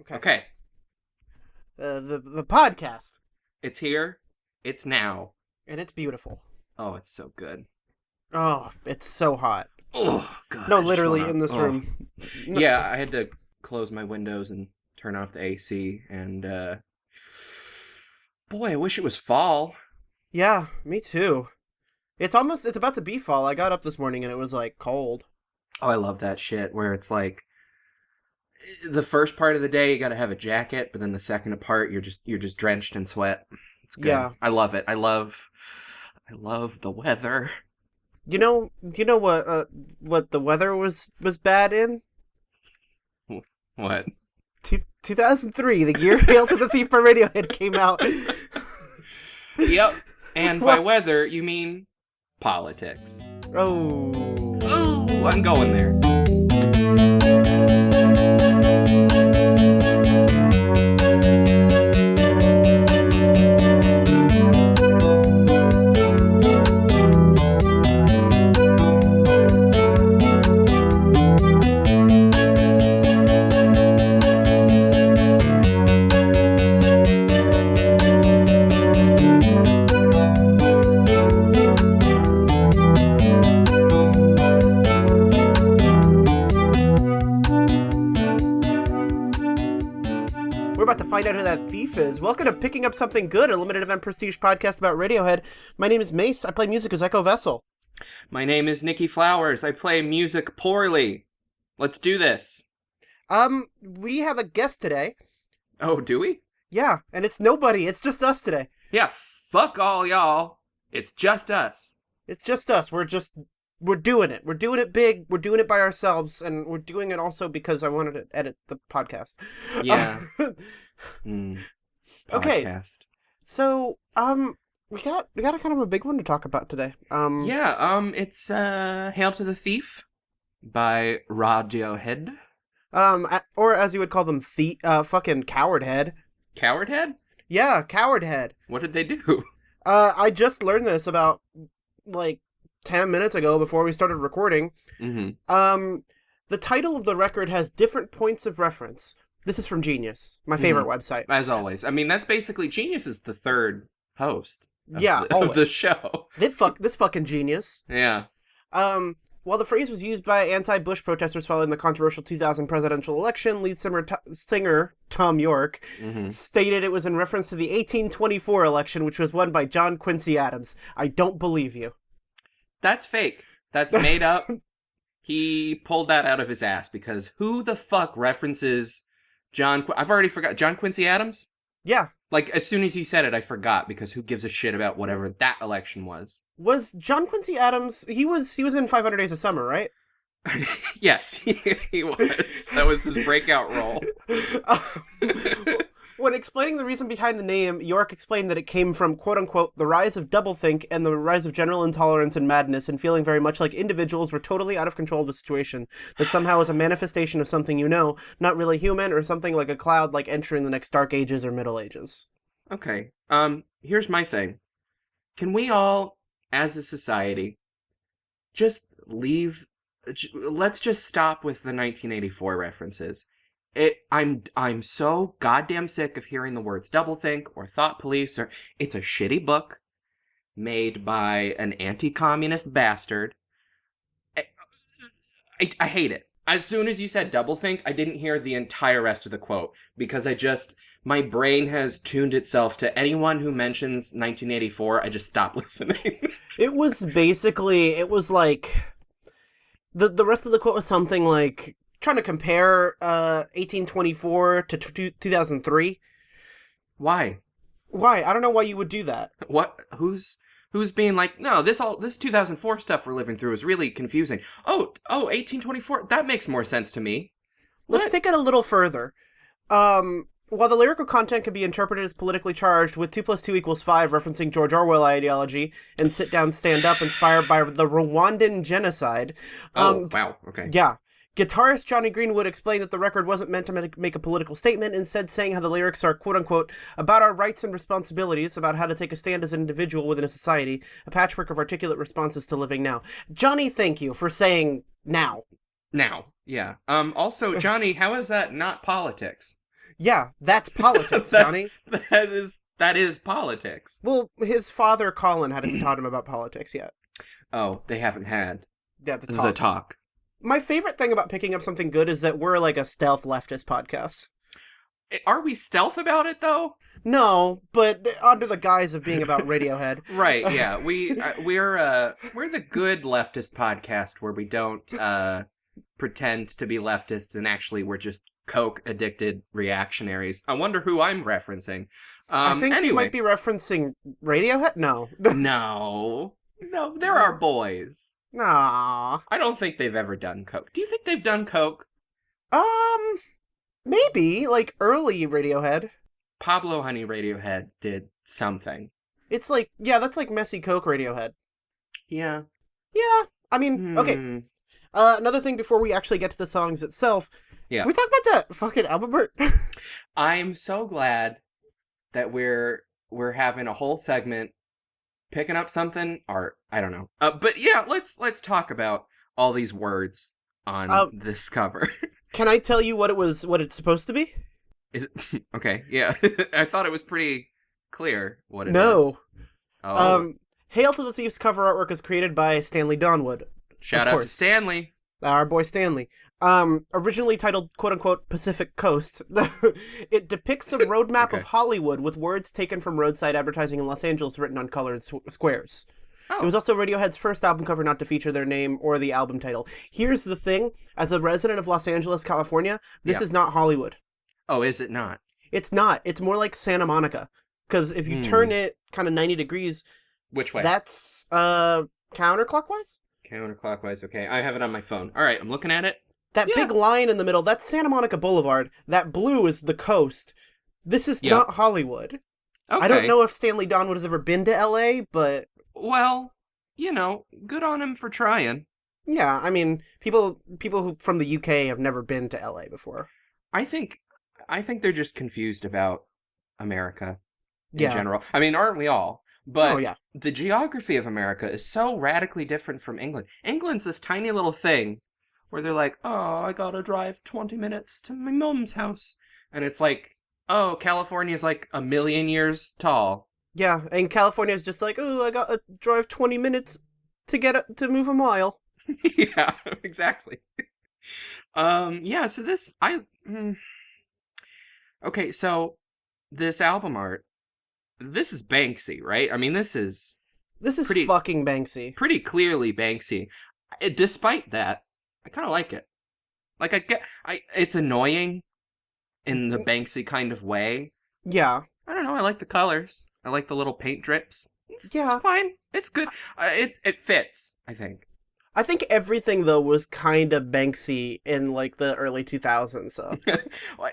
Okay. Okay. The podcast, It's here. It's now. and it's beautiful. Oh, it's so good. Oh, it's so hot. Oh, God. No, I just literally wanna- in this oh. room. No- Yeah, I had to close my windows and turn off the AC, and, boy, I wish it was fall. Yeah, me too. It's about to be fall. I got up this morning and it was like cold. Oh, I love that shit, where it's like, the first part of the day you gotta have a jacket, but then the second part you're just drenched in sweat. It's good. Yeah. I love it. I love the weather. You know what the weather was bad in? What? 2003, the year Hail to the Thief by Radiohead came out. Yep. And by weather, you mean politics. Oh. Ooh, I'm going there. We're about to find out who that thief is. Welcome to Picking Up Something Good, a limited event prestige podcast about Radiohead. My name is Mace. I play music as Echo Vessel. My name is Nikki Flowers. I play music poorly. Let's do this. We have a guest today. Oh, do we? Yeah, and it's nobody. It's just us today. Yeah, fuck all y'all. It's just us. It's just us. We're doing it. We're doing it big. We're doing it by ourselves, and we're doing it also because I wanted to edit the podcast. Yeah. Okay. Podcast. So, we got a kind of a big one to talk about today. It's Hail to the Thief by Radiohead. Or as you would call them, fucking Coward Head. Coward Head? Yeah, Coward Head. What did they do? I just learned this about, 10 minutes ago before we started recording. Mm-hmm. The title of the record has different points of reference. This is from Genius, my favorite website. As always. I mean, that's basically Genius is the third host of always. the show. This fucking Genius. Yeah. While the phrase was used by anti-Bush protesters following the controversial 2000 presidential election, lead singer Tom York stated it was in reference to the 1824 election, which was won by John Quincy Adams. I don't believe you. That's fake. That's made up. He pulled that out of his ass because who the fuck references I've already forgot. John Quincy Adams? Yeah. Like, as soon as he said it, I forgot because who gives a shit about whatever that election was? Was John Quincy Adams, he was in 500 Days of Summer, right? Yes, he was. That was his breakout role. When explaining the reason behind the name, York explained that it came from, quote-unquote, the rise of doublethink and the rise of general intolerance and madness and feeling very much like individuals were totally out of control of the situation, that somehow is a manifestation of something you know, not really human, or something like a cloud like entering the next Dark Ages or Middle Ages. Okay, here's my thing. Can we all, as a society, just let's just stop with the 1984 references. I'm so goddamn sick of hearing the words doublethink or thought police or it's a shitty book made by an anti-communist bastard. I hate it. As soon as you said doublethink, I didn't hear the entire rest of the quote because my brain has tuned itself to anyone who mentions 1984. I just stop listening. It was like the rest of the quote was something like trying to compare 1824 to 2003. Why? I don't know why you would do that. What? Who's being like, no, this 2004 stuff we're living through is really confusing. Oh, 1824, that makes more sense to me. Let's take it a little further. While the lyrical content can be interpreted as politically charged, with 2 + 2 = 5 referencing George Orwell ideology and Sit Down, Stand Up inspired by the Rwandan genocide. Wow, okay. Yeah. Guitarist Johnny Greenwood explained that the record wasn't meant to make a political statement, instead saying how the lyrics are, quote-unquote, about our rights and responsibilities, about how to take a stand as an individual within a society, a patchwork of articulate responses to living now. Johnny, thank you for saying now. Now, yeah. Also, Johnny, how is that not politics? Yeah, that's politics, That's Johnny. that is politics. Well, his father, Colin, hadn't taught him about politics yet. Oh, they haven't had Yeah, the the talk. talk. My favorite thing about picking up something good is that we're like a stealth leftist podcast. Are we stealth about it though? No, but under the guise of being about Radiohead. Right, yeah. We're the good leftist podcast where we don't pretend to be leftist and actually we're just coke addicted reactionaries. I wonder who I'm referencing. I think anyway. you might be referencing Radiohead? No. No, they're our boys. Nah. I don't think they've ever done coke. Do you think they've done coke? Maybe, like, early Radiohead. Pablo Honey Radiohead did something. It's like, yeah, that's like Messy Coke Radiohead. Yeah. Yeah, I mean, okay. Another thing before we actually get to the songs itself. Yeah. Can we talk about that fucking album art? I'm so glad that we're having a whole segment picking up something art. I don't know. But yeah, let's talk about all these words on this cover. Can I tell you what it's supposed to be? Is it okay? Yeah, I thought it was pretty clear what it is. No. Oh. Hail to the Thief's cover artwork is created by Stanley Donwood. Shout out to Stanley. Our boy Stanley. Originally titled quote-unquote Pacific Coast, it depicts a roadmap of Hollywood with words taken from roadside advertising in Los Angeles written on colored squares. Oh. It was also Radiohead's first album cover not to feature their name or the album title. Here's the thing, as a resident of Los Angeles, California, this is not Hollywood. Oh, is it not? It's not. It's more like Santa Monica. Because if you turn it kind of 90 degrees... Which way? That's, counterclockwise? Counterclockwise, okay. I have it on my phone. All right, I'm looking at it. That big line in the middle, that's Santa Monica Boulevard. That blue is the coast. This is not Hollywood. Okay. I don't know if Stanley Donwood has ever been to LA, but... Well, good on him for trying. Yeah, I mean, people who from the UK have never been to LA before. I think they're just confused about America in general. I mean, aren't we all? But the geography of America is so radically different from England. England's this tiny little thing where they're like, oh, I gotta drive 20 minutes to my mom's house. And it's like, oh, California's like 1 million years tall. Yeah, and California's just like, oh, I gotta drive 20 minutes to move a mile. Yeah, exactly. So this, okay, so this album art, this is Banksy, right? I mean, this is fucking Banksy. Pretty clearly Banksy. Despite that, I kind of like it. Like, it's annoying in the Banksy kind of way. Yeah. I don't know, I like the colors. I like the little paint drips. It's fine. It's good. It fits, I think. I think everything, though, was kind of Banksy in, like, the early 2000s, so.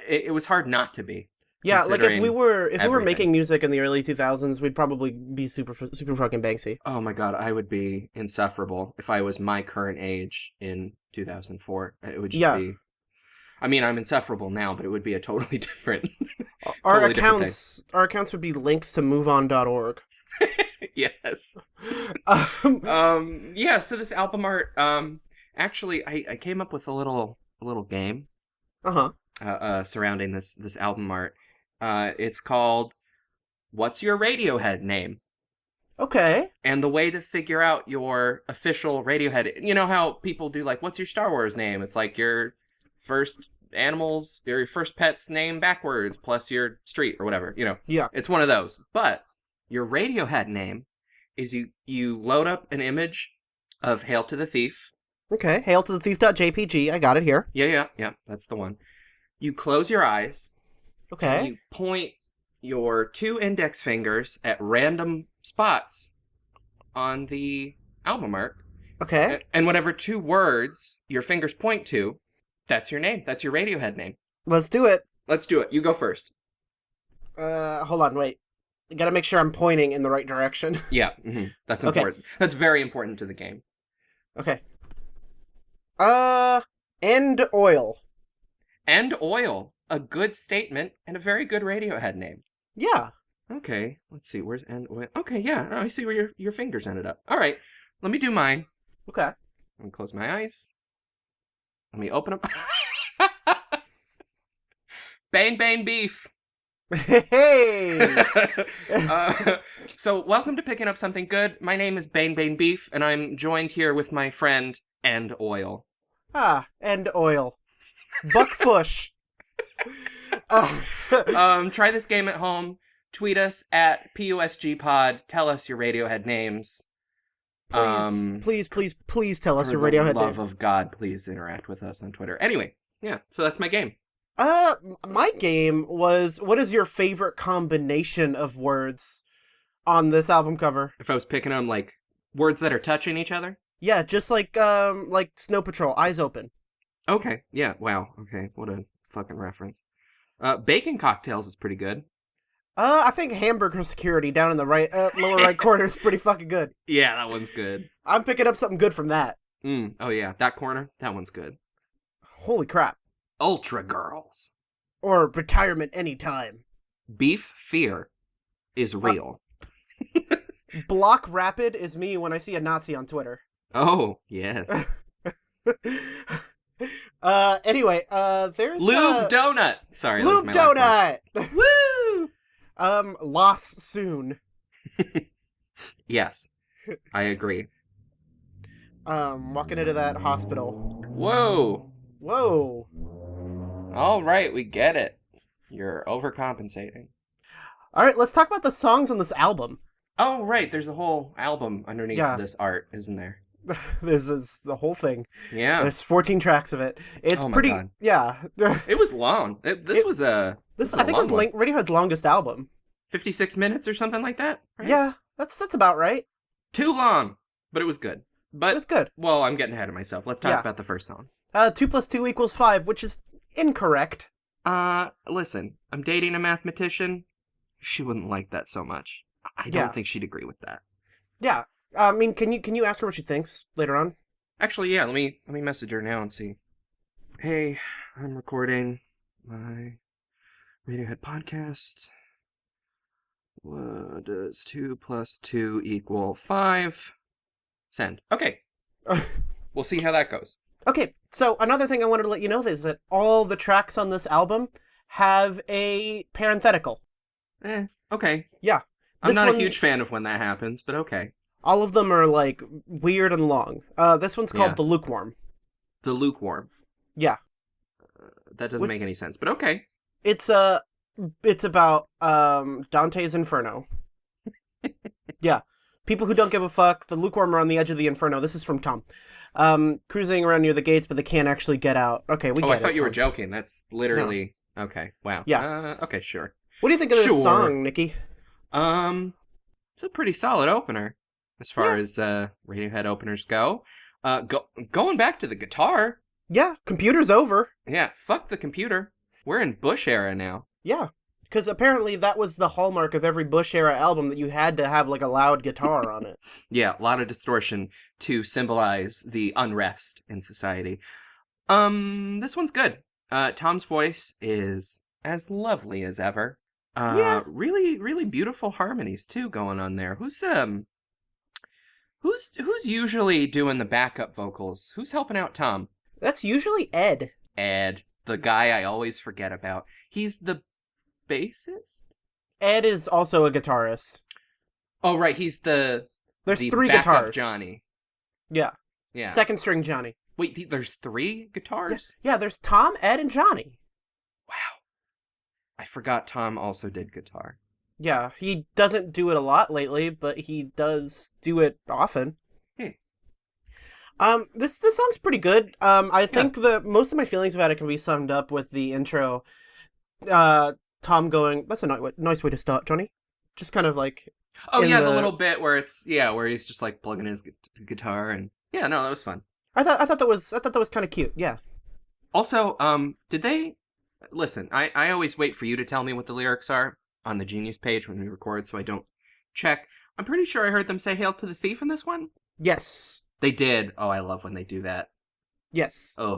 It was hard not to be. Yeah, like, if we were making music in the early 2000s, we'd probably be super fucking Banksy. Oh my god, I would be insufferable if I was my current age in 2004. It would just be... I mean, I'm insufferable now, but it would be a totally different... Our accounts would be links to moveon.org. Yes. So this album art, actually, I came up with a little game. Surrounding this album art. It's called What's Your Radiohead Name? Okay. And the way to figure out your official Radiohead, you know how people do like, what's your Star Wars name? It's like your first animals, your first pet's name backwards, plus your street or whatever, Yeah. It's one of those. But your Radiohead name is you load up an image of Hail to the Thief. Okay, Hail to the Thief.jpg, I got it here. Yeah, that's the one. You close your eyes. Okay. And you point your 2 index fingers at random spots on the album art. Okay. And whatever 2 words your fingers point to, that's your name. That's your Radiohead name. Let's do it. You go first. Hold on, wait. I gotta make sure I'm pointing in the right direction. Yeah, that's important. Okay. That's very important to the game. Okay. End Oil. End Oil. A good statement and a very good Radiohead name. Yeah. Okay, let's see. Where's End Oil? Okay, yeah, I see where your fingers ended up. All right, let me do mine. Okay. Let me close my eyes. Let me open up. Bang Bang Beef. Hey! So, welcome to Picking Up Something Good. My name is Bang Bang Beef, and I'm joined here with my friend and Oil. And oil. Buckfush. Try this game at home. Tweet us at PUSGpod. Tell us your Radiohead names. Please tell us your Radiohead For the love name. of God, please interact with us on Twitter. Anyway, yeah, so that's my game. My game was, what is your favorite combination of words on this album cover? If I was picking them, like, words that are touching each other? Yeah, just like Snow Patrol, eyes open. Okay, yeah, wow, okay, what a fucking reference. Bacon Cocktails is pretty good. I think Hamburger Security down in the lower right corner is pretty fucking good. Yeah, that one's good. I'm picking up something good from that. Oh yeah, that corner, that one's good. Holy crap. Ultra Girls. Or Retirement Anytime. Beef Fear is real. Block Rapid is me when I see a Nazi on Twitter. Oh, yes. Anyway, there's... Lube Donut! Sorry, Lube that was my last Donut! one. Woo! Lost Soon. Yes, I agree. Walking into that hospital. Whoa! Whoa. All right, we get it. You're overcompensating. All right, let's talk about the songs on this album. Oh, right, there's a whole album underneath this art, isn't there? This is the whole thing. Yeah. There's 14 tracks of it. It's Oh my pretty... God. Yeah. It was long. This was a I think it was one. Radiohead's longest album. 56 minutes or something like that? Right? Yeah, that's about right. Too long, but it was good. But It was good. Well, I'm getting ahead of myself. Let's talk Yeah. about the first song. 2 + 2 = 5, which is incorrect. Listen, I'm dating a mathematician. She wouldn't like that so much. I Yeah. don't think she'd agree with that. Yeah. I mean, can you ask her what she thinks later on? Actually, yeah, let me message her now and see. Hey, I'm recording my Radiohead podcast. What does 2 + 2 = 5? Send. Okay. We'll see how that goes. Okay, so another thing I wanted to let you know is that all the tracks on this album have a parenthetical. Okay. Yeah. I'm not a huge fan of when that happens, but okay. All of them are, like, weird and long. This one's called The Lukewarm. The Lukewarm. Yeah. That doesn't make any sense, but okay. It's about Dante's Inferno. Yeah. People who don't give a fuck. The lukewarm are on the edge of the inferno. This is from Tom. Cruising around near the gates, but they can't actually get out. Okay, we get it. I thought you were Tom. joking. That's literally... No. Okay, wow. Yeah. Okay, sure. What do you think of this song, Nikki? It's a pretty solid opener, as far as Radiohead openers go. Going back to the guitar. Yeah, computer's over. Yeah, fuck the computer. We're in Bush era now. Yeah, because apparently that was the hallmark of every Bush era album, that you had to have like a loud guitar on it. Yeah, a lot of distortion to symbolize the unrest in society. This one's good. Tom's voice is as lovely as ever. Really, really beautiful harmonies too going on there. Who's usually doing the backup vocals? Who's helping out Tom? That's usually Ed. Ed, the guy I always forget about. He's the bassist? Ed is also a guitarist. Oh, right, he's There's the 3 backup guitars. Johnny. Yeah. Yeah. Second string Johnny. Wait, there's 3 guitars? Yeah, there's Tom, Ed, and Johnny. Wow. I forgot Tom also did guitar. Yeah, he doesn't do it a lot lately, but he does do it often. This song's pretty good. I think most of my feelings about it can be summed up with the intro. Tom going, that's a nice way to start, Johnny. Just kind of like... Oh, yeah, the little bit where where he's just like plugging his guitar and... Yeah, no, that was fun. I thought that was kind of cute, yeah. Also, did they... Listen, I always wait for you to tell me what the lyrics are on the Genius page when we record, so I don't check. I'm pretty sure I heard them say Hail to the Thief in this one. Yes. They did. Oh, I love when they do that. Yes. Oh.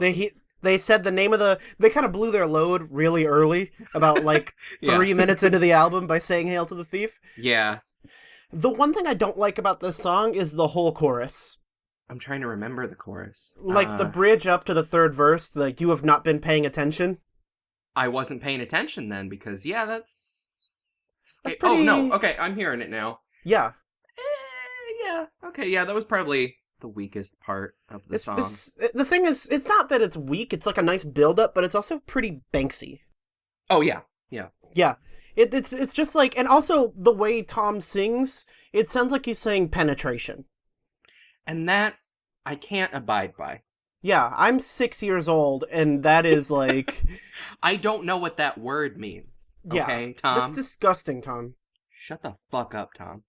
They said the name of they kind of blew their load really early, about like 3 minutes into the album, by saying Hail to the Thief. Yeah. The one thing I don't like about this song is the whole chorus. I'm trying to remember the chorus. Like the bridge up to the 3rd verse, like, you have not been paying attention. I wasn't paying attention then because, yeah, that's That's Oh, no. pretty... Okay, I'm hearing it now. Yeah. Yeah. Okay, yeah, that was probably the weakest part of the song. The thing is, it's not that it's weak, it's like a nice build-up, but it's also pretty Banksy. Oh, yeah. Yeah. Yeah. It's just like... And also, the way Tom sings, it sounds like he's saying penetration. And that I can't abide by. Yeah, I'm 6 years old, and that is like... I don't know what that word means. Okay, yeah, Tom? that's disgusting, Tom. Shut the fuck up, Tom.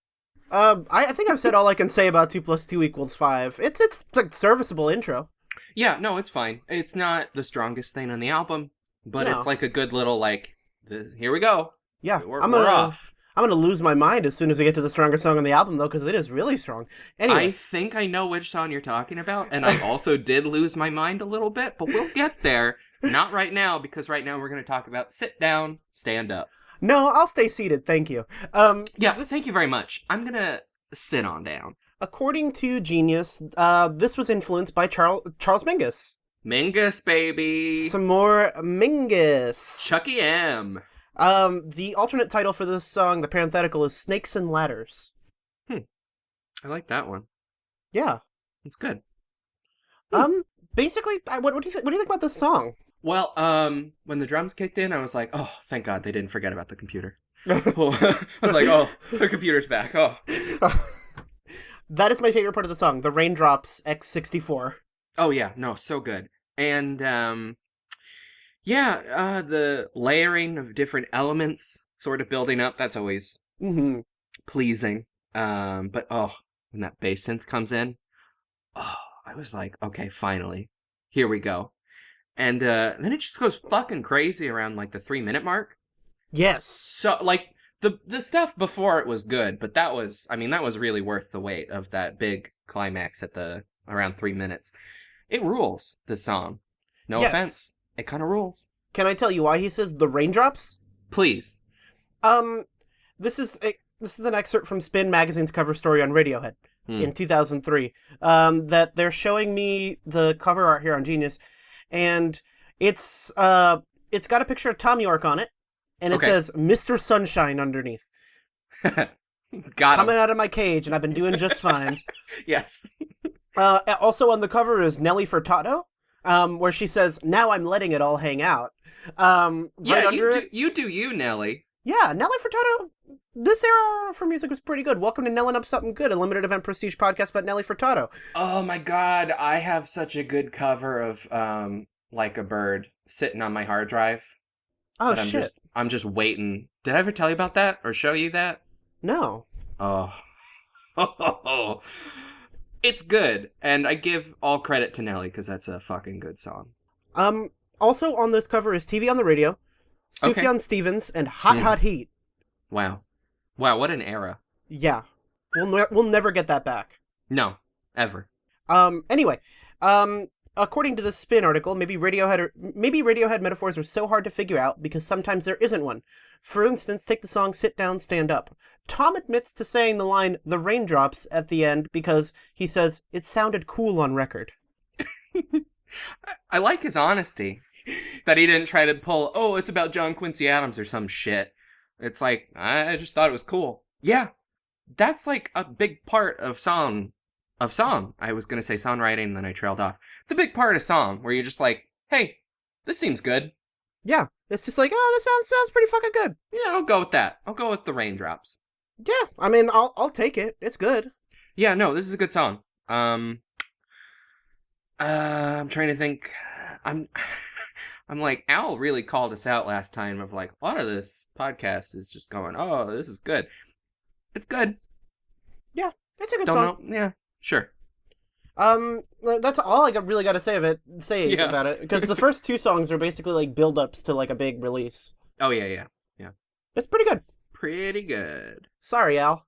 I think I've said all I can say about 2 + 2 = 5. It's like serviceable intro. Yeah, no, it's fine. It's not the strongest thing on the album, but No. it's like a good little, like, here we go. Yeah, We're off. I'm gonna lose my mind as soon as we get to the strongest song on the album, though, because it is really strong. Anyway. I think I know which song you're talking about, and I also did lose my mind a little bit, but we'll get there. Not right now, because right now we're going to talk about sit down, stand up. No, I'll stay seated, thank you. Thank you very much. I'm going to sit on down. According to Genius, this was influenced by Charles Mingus. Mingus, baby. Some more Mingus. Chucky M. The alternate title for this song, the parenthetical, is Snakes and Ladders. I like that one. Yeah. It's good. Basically, what do you think? What do you think about this song? Well, when the drums kicked in, I was like, oh, thank God they didn't forget about the computer. I was like, oh, the computer's back. Oh. That is my favorite part of the song, the Raindrops X64. Oh, yeah. No, so good. And, the layering of different elements sort of building up, that's always pleasing. But, when that bass synth comes in, I was like, okay, finally. Here we go. And then it just goes fucking crazy around, like, the 3-minute mark. Yes. So, like, the stuff before it was good, but that was really worth the wait of that big climax at around 3 minutes. It rules, this song. No offense. It kind of rules. Can I tell you why he says the raindrops? Please. This is an excerpt from Spin Magazine's cover story on Radiohead in 2003. That they're showing me the cover art here on Genius, and it's got a picture of Tom York on it, and it says Mr. Sunshine underneath. Coming out of my cage, and I've been doing just fine. Yes. Also on the cover is Nelly Furtado, where she says, "Now I'm letting it all hang out." You do you, Nelly. Yeah, Nelly Furtado. This era for music was pretty good. Welcome to Nellin' Up Something Good, a limited event prestige podcast about Nelly Furtado. Oh my God, I have such a good cover of Like a Bird sitting on my hard drive. Oh, shit. I'm just waiting. Did I ever tell you about that or show you that? No. Oh. It's good, and I give all credit to Nelly because that's a fucking good song. Also on this cover is TV on the Radio, Sufjan Stevens, and Hot Hot Heat. Wow, what an era. Yeah. We'll never get that back. No, ever. Anyway, according to the Spin article, maybe Radiohead metaphors are so hard to figure out because sometimes there isn't one. For instance, take the song Sit Down, Stand Up. Tom admits to saying the line, the raindrops, at the end because he says, it sounded cool on record. I like his honesty. That he didn't try to pull, it's about John Quincy Adams or some shit. It's like, I just thought it was cool. Yeah, that's like a big part of song. I was going to say songwriting, and then I trailed off. It's a big part of song where you're just like, hey, this seems good. Yeah, it's just like, this sounds pretty fucking good. Yeah, I'll go with that. I'll go with the raindrops. Yeah, I mean, I'll take it. It's good. Yeah, no, this is a good song. I'm trying to think. I'm like, Al really called us out last time of like, a lot of this podcast is just going, this is good. It's good. Yeah, it's a good song. Don't know. Yeah, sure. That's all I really got to say about it, because the first 2 songs are basically like build-ups to like a big release. Oh, yeah. It's pretty good. Pretty good. Sorry, Al.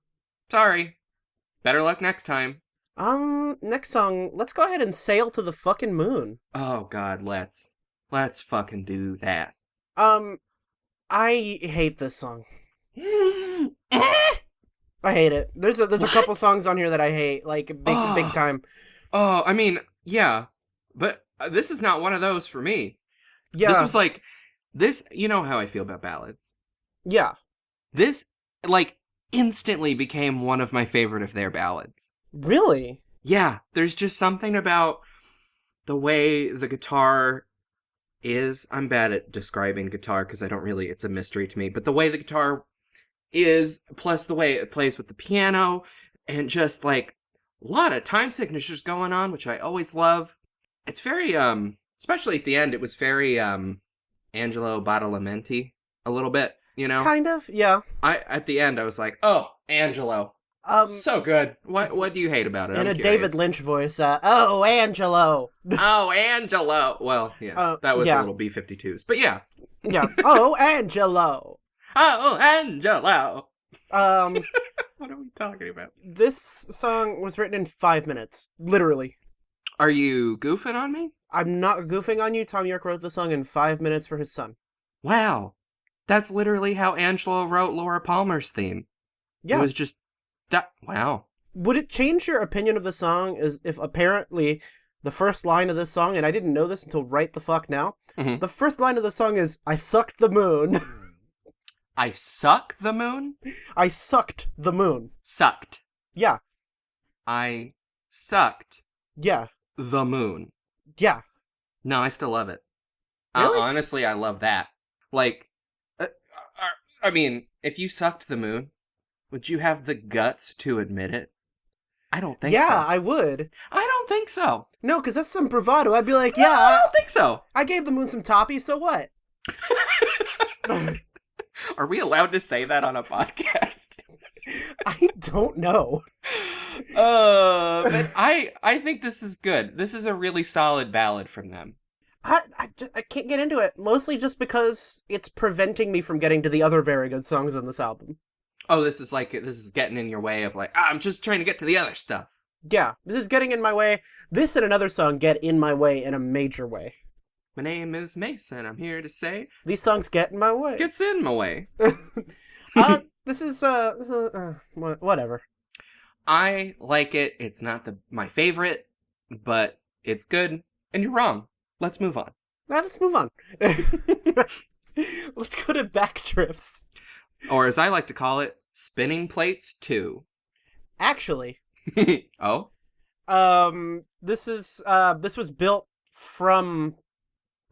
Sorry. Better luck next time. Next song, let's go ahead and sail to the fucking moon. Oh, God, let's fucking do that. I hate this song. I hate it. There's a couple songs on here that I hate, like, big time. Oh, I mean, yeah, but this is not one of those for me. Yeah. This was like, This, you know how I feel about ballads. Yeah. This, like, instantly became one of my favorite of their ballads. Really? Yeah, there's just something about the way the guitar is. I'm bad at describing guitar because I don't really, it's a mystery to me. But the way the guitar is, plus the way it plays with the piano, and just like a lot of time signatures going on, which I always love. It's very, especially at the end, it was very, Angelo Badalamenti a little bit, you know? Kind of, yeah. At the end, I was like, oh, Angelo. So good. What do you hate about it? In I'm a curious. David Lynch voice, oh, Angelo. Oh, Angelo. Well, yeah, that was a little B-52s, but yeah. Yeah. Oh, Angelo. Oh, Angelo. What are we talking about? This song was written in 5 minutes, literally. Are you goofing on me? I'm not goofing on you. Tom York wrote the song in 5 minutes for his son. Wow. That's literally how Angelo wrote Laura Palmer's theme. Yeah. It was just that. Wow. Would it change your opinion of the song if apparently the first line of this song, and I didn't know this until right the fuck now, the first line of the song is, I sucked the moon. I suck the moon? I sucked the moon. Sucked. Yeah. I sucked Yeah. the moon. Yeah. No, I still love it. Really? Honestly, I love that. Like, I mean, if you sucked the moon, would you have the guts to admit it? I don't think so. Yeah, I would. I don't think so. No, because that's some bravado. I'd be like, No, I don't think so. I gave the moon some toppy, so what? Are we allowed to say that on a podcast? I don't know. But I think this is good. This is a really solid ballad from them. I can't get into it, mostly just because it's preventing me from getting to the other very good songs on this album. Oh, this is getting in your way of like, I'm just trying to get to the other stuff. Yeah, this is getting in my way. This and another song get in my way in a major way. My name is Mason. I'm here to say these songs get in my way. Gets in my way. This is whatever. I like it. It's not my favorite, but it's good. And you're wrong. Let's move on. Let's move on. Let's go to Backdrifts. Or as I like to call it, Spinning Plates 2. Actually. Oh? This was built from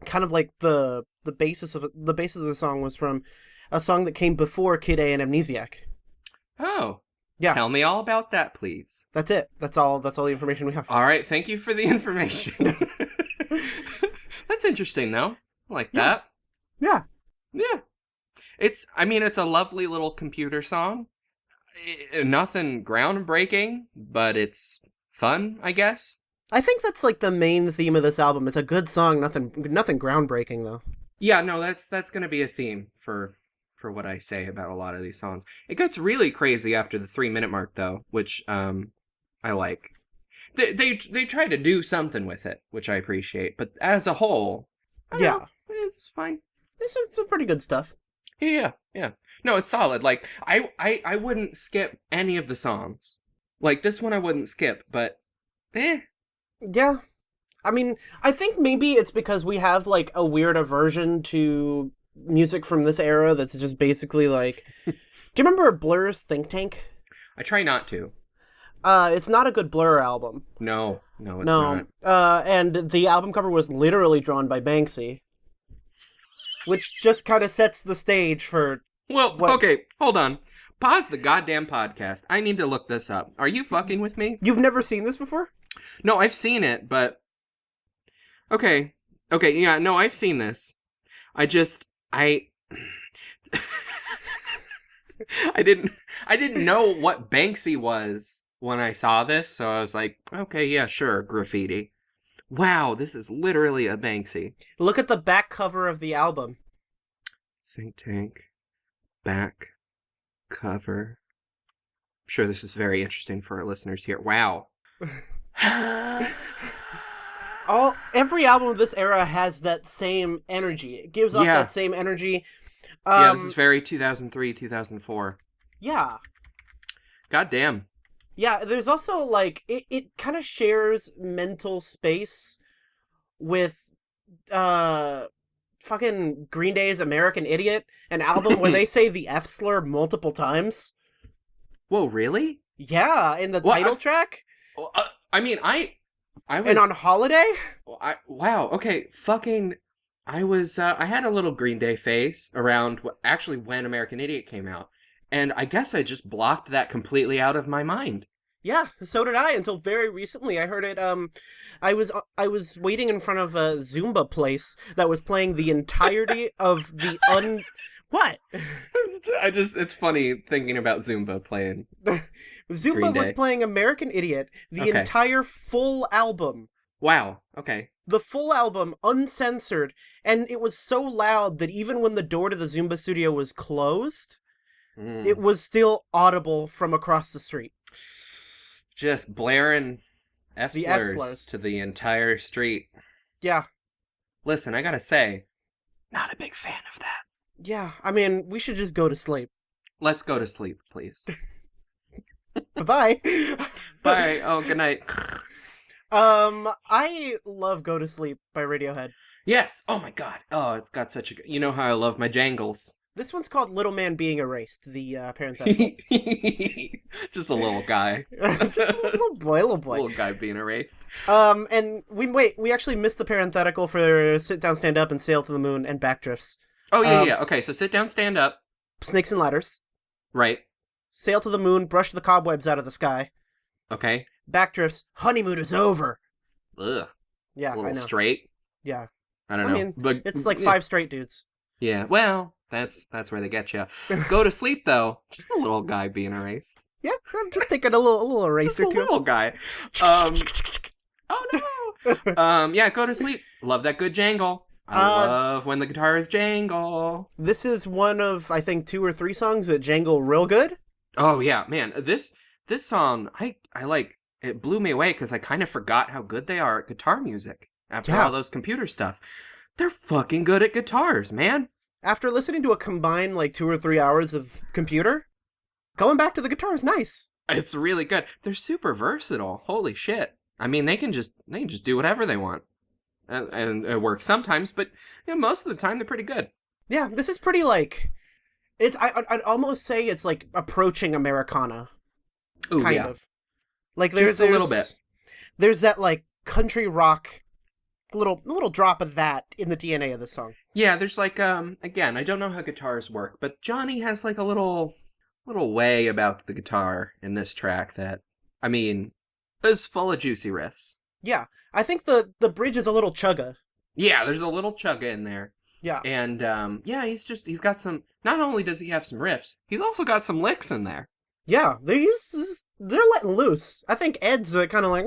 kind of like the basis of the song was from a song that came before Kid A and Amnesiac. Oh. Yeah. Tell me all about that, please. That's it. That's all the information we have. All right, thank you for the information. That's interesting, though. I like that. Yeah. Yeah. It's a lovely little computer song. Nothing groundbreaking, but it's fun, I guess. I think that's like the main theme of this album. It's a good song, nothing groundbreaking though. Yeah, no, that's going to be a theme for what I say about a lot of these songs. It gets really crazy after the 3-minute mark, though, which I like. They try to do something with it, which I appreciate. But as a whole, I don't know, it's fine. There's some pretty good stuff. Yeah. No, it's solid. Like, I wouldn't skip any of the songs. Like, this one I wouldn't skip, but Yeah. I mean, I think maybe it's because we have, like, a weird aversion to music from this era that's just basically, like... Do you remember Blur's Think Tank? I try not to. It's not a good Blur album. No, it's not. And the album cover was literally drawn by Banksy. Which just kind of sets the stage for... Well, okay, hold on. Pause the goddamn podcast. I need to look this up. Are you fucking with me? You've never seen this before? No, I've seen it, but... Okay, yeah, no, I've seen this. I didn't know what Banksy was when I saw this, so I was like, okay, yeah, sure, graffiti. Wow, this is literally a Banksy. Look at the back cover of the album. Think Tank. Back cover. I'm sure this is very interesting for our listeners here. Wow. Every album of this era has that same energy. It gives off that same energy. This is very 2003, 2004. Yeah. Goddamn. Yeah, there's also, like, it kind of shares mental space with fucking Green Day's American Idiot, an album where they say the F slur multiple times. Whoa, really? Yeah, in the Well, title track. I mean, I was... And on Holiday? Wow, okay, fucking... I had a little Green Day phase around, actually, when American Idiot came out. And I guess I just blocked that completely out of my mind. Yeah, so did I, until very recently. I heard it, I was waiting in front of a Zumba place that was playing the entirety of the What? It's funny thinking about Zumba playing. Zumba was playing American Idiot, the entire full album. Wow, okay. The full album, uncensored, and it was so loud that even when the door to the Zumba studio was closed, it was still audible from across the street. Just blaring F-slurs to the entire street. Yeah. Listen, I gotta say, not a big fan of that. Yeah, I mean, we should just go to sleep. Let's go to sleep, please. Bye-bye. Bye. Oh, good night. I love Go to Sleep by Radiohead. Yes. Oh my god. Oh, it's got such a good... You know how I love my jangles. This one's called Little Man Being Erased, the parenthetical. Just a little guy. Just a little boy. Little guy being erased. And we actually missed the parenthetical for Sit Down, Stand Up, and Sail to the Moon, and Backdrifts. Oh, yeah. Okay, so Sit Down, Stand Up. Snakes and Ladders. Right. Sail to the Moon, Brush the Cobwebs Out of the Sky. Okay. Backdrifts, Honeymoon is Over. Ugh. Yeah, a little I know. Straight. Yeah. I don't know. Mean, but it's like 5 straight dudes. Yeah, well, that's where they get you. Go to sleep, though. Just a little guy being erased. Yeah, I'm just taking a little eraser just a too. Little guy. Oh no. Yeah, Go to Sleep. Love that good jangle. I love when the guitars jangle. This is one of, I think, 2 or 3 songs that jangle real good. Oh yeah, man. This song, I like. It blew me away because I kind of forgot how good they are at guitar music after all those computer stuff. They're fucking good at guitars, man. After listening to a combined, 2 or 3 hours of computer, going back to the guitar is nice. It's really good. They're super versatile. Holy shit. I mean, they can just do whatever they want. And it works sometimes, but most of the time they're pretty good. Yeah, this is pretty, I'd almost say it's, approaching Americana. Ooh, kind of. There's just a little bit. There's that, country rock, little drop of that in the DNA of the song. Yeah, there's, again, I don't know how guitars work, but Johnny has, a little way about the guitar in this track that, I mean, is full of juicy riffs. Yeah, I think the bridge is a little chugga. Yeah, there's a little chugga in there. Yeah. And, he's got some, not only does he have some riffs, he's also got some licks in there. Yeah, they're letting loose. I think Ed's kind of like...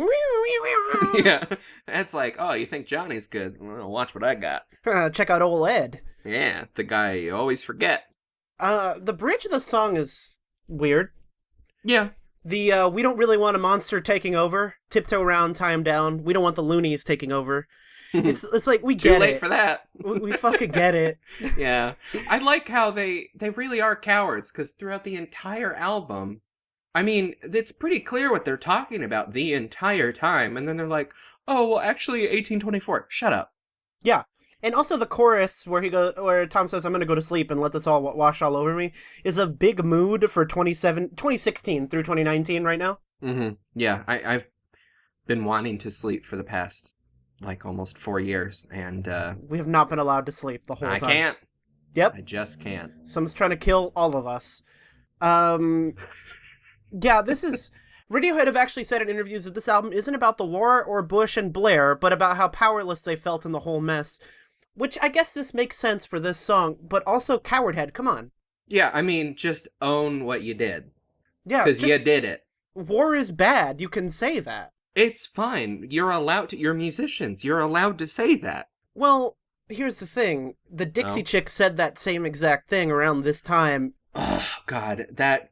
Yeah, Ed's like, oh, you think Johnny's good? Well, watch what I got. Check out old Ed. Yeah, the guy you always forget. The bridge of the song is weird. Yeah. The, we don't really want a monster taking over. Tiptoe around, tie him down. We don't want the loonies taking over. It's like, we get it. Too late for that. We fucking get it. Yeah. I like how they really are cowards, because throughout the entire album, I mean, it's pretty clear what they're talking about the entire time, and then they're like, oh, well, actually, 1824. Shut up. Yeah. And also the chorus where Tom says, I'm going to go to sleep and let this all wash all over me, is a big mood for 2016 through 2019 right now. Mm-hmm. Yeah, I've been wanting to sleep for the past, almost 4 years, and we have not been allowed to sleep the whole time. I can't. Yep. I just can't. Someone's trying to kill all of us. Yeah, this is... Radiohead have actually said in interviews that this album isn't about the war or Bush and Blair, but about how powerless they felt in the whole mess. Which I guess this makes sense for this song, but also Cowardhead, come on. Yeah, I mean, just own what you did. Yeah, because you did it. War is bad, you can say that. It's fine. You're musicians. You're allowed to say that. Well, here's the thing. The Dixie Chicks said that same exact thing around this time. Oh, God. That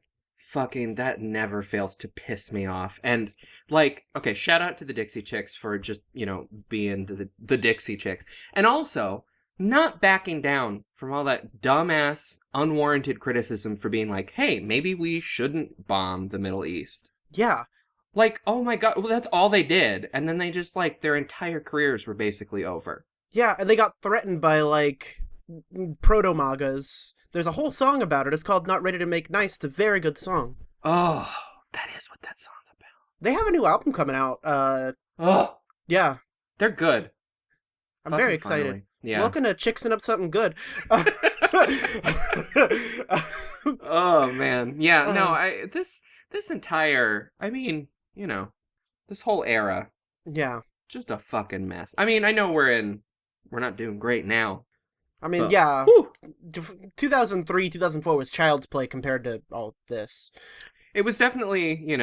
never fails to piss me off. And, okay, shout out to the Dixie Chicks for just, being the Dixie Chicks. And also, not backing down from all that dumbass, unwarranted criticism for being like, hey, maybe we shouldn't bomb the Middle East. Yeah. Oh my God, well, that's all they did. And then they just, their entire careers were basically over. Yeah, and they got threatened by, like, proto-magas. There's a whole song about it. It's called Not Ready to Make Nice. It's a very good song. Oh, that is what that song's about. They have a new album coming out. Oh, Yeah. they're good. I'm very Fucking excited. finally. Yeah. Welcome to Chixing Up Something Good. Oh man. Yeah, no, this entire, I mean, this whole era, Yeah. just a fucking mess. I mean, I know we're not doing great now. I mean, But, yeah. whew, 2003, 2004 was child's play compared to all this. it was definitely,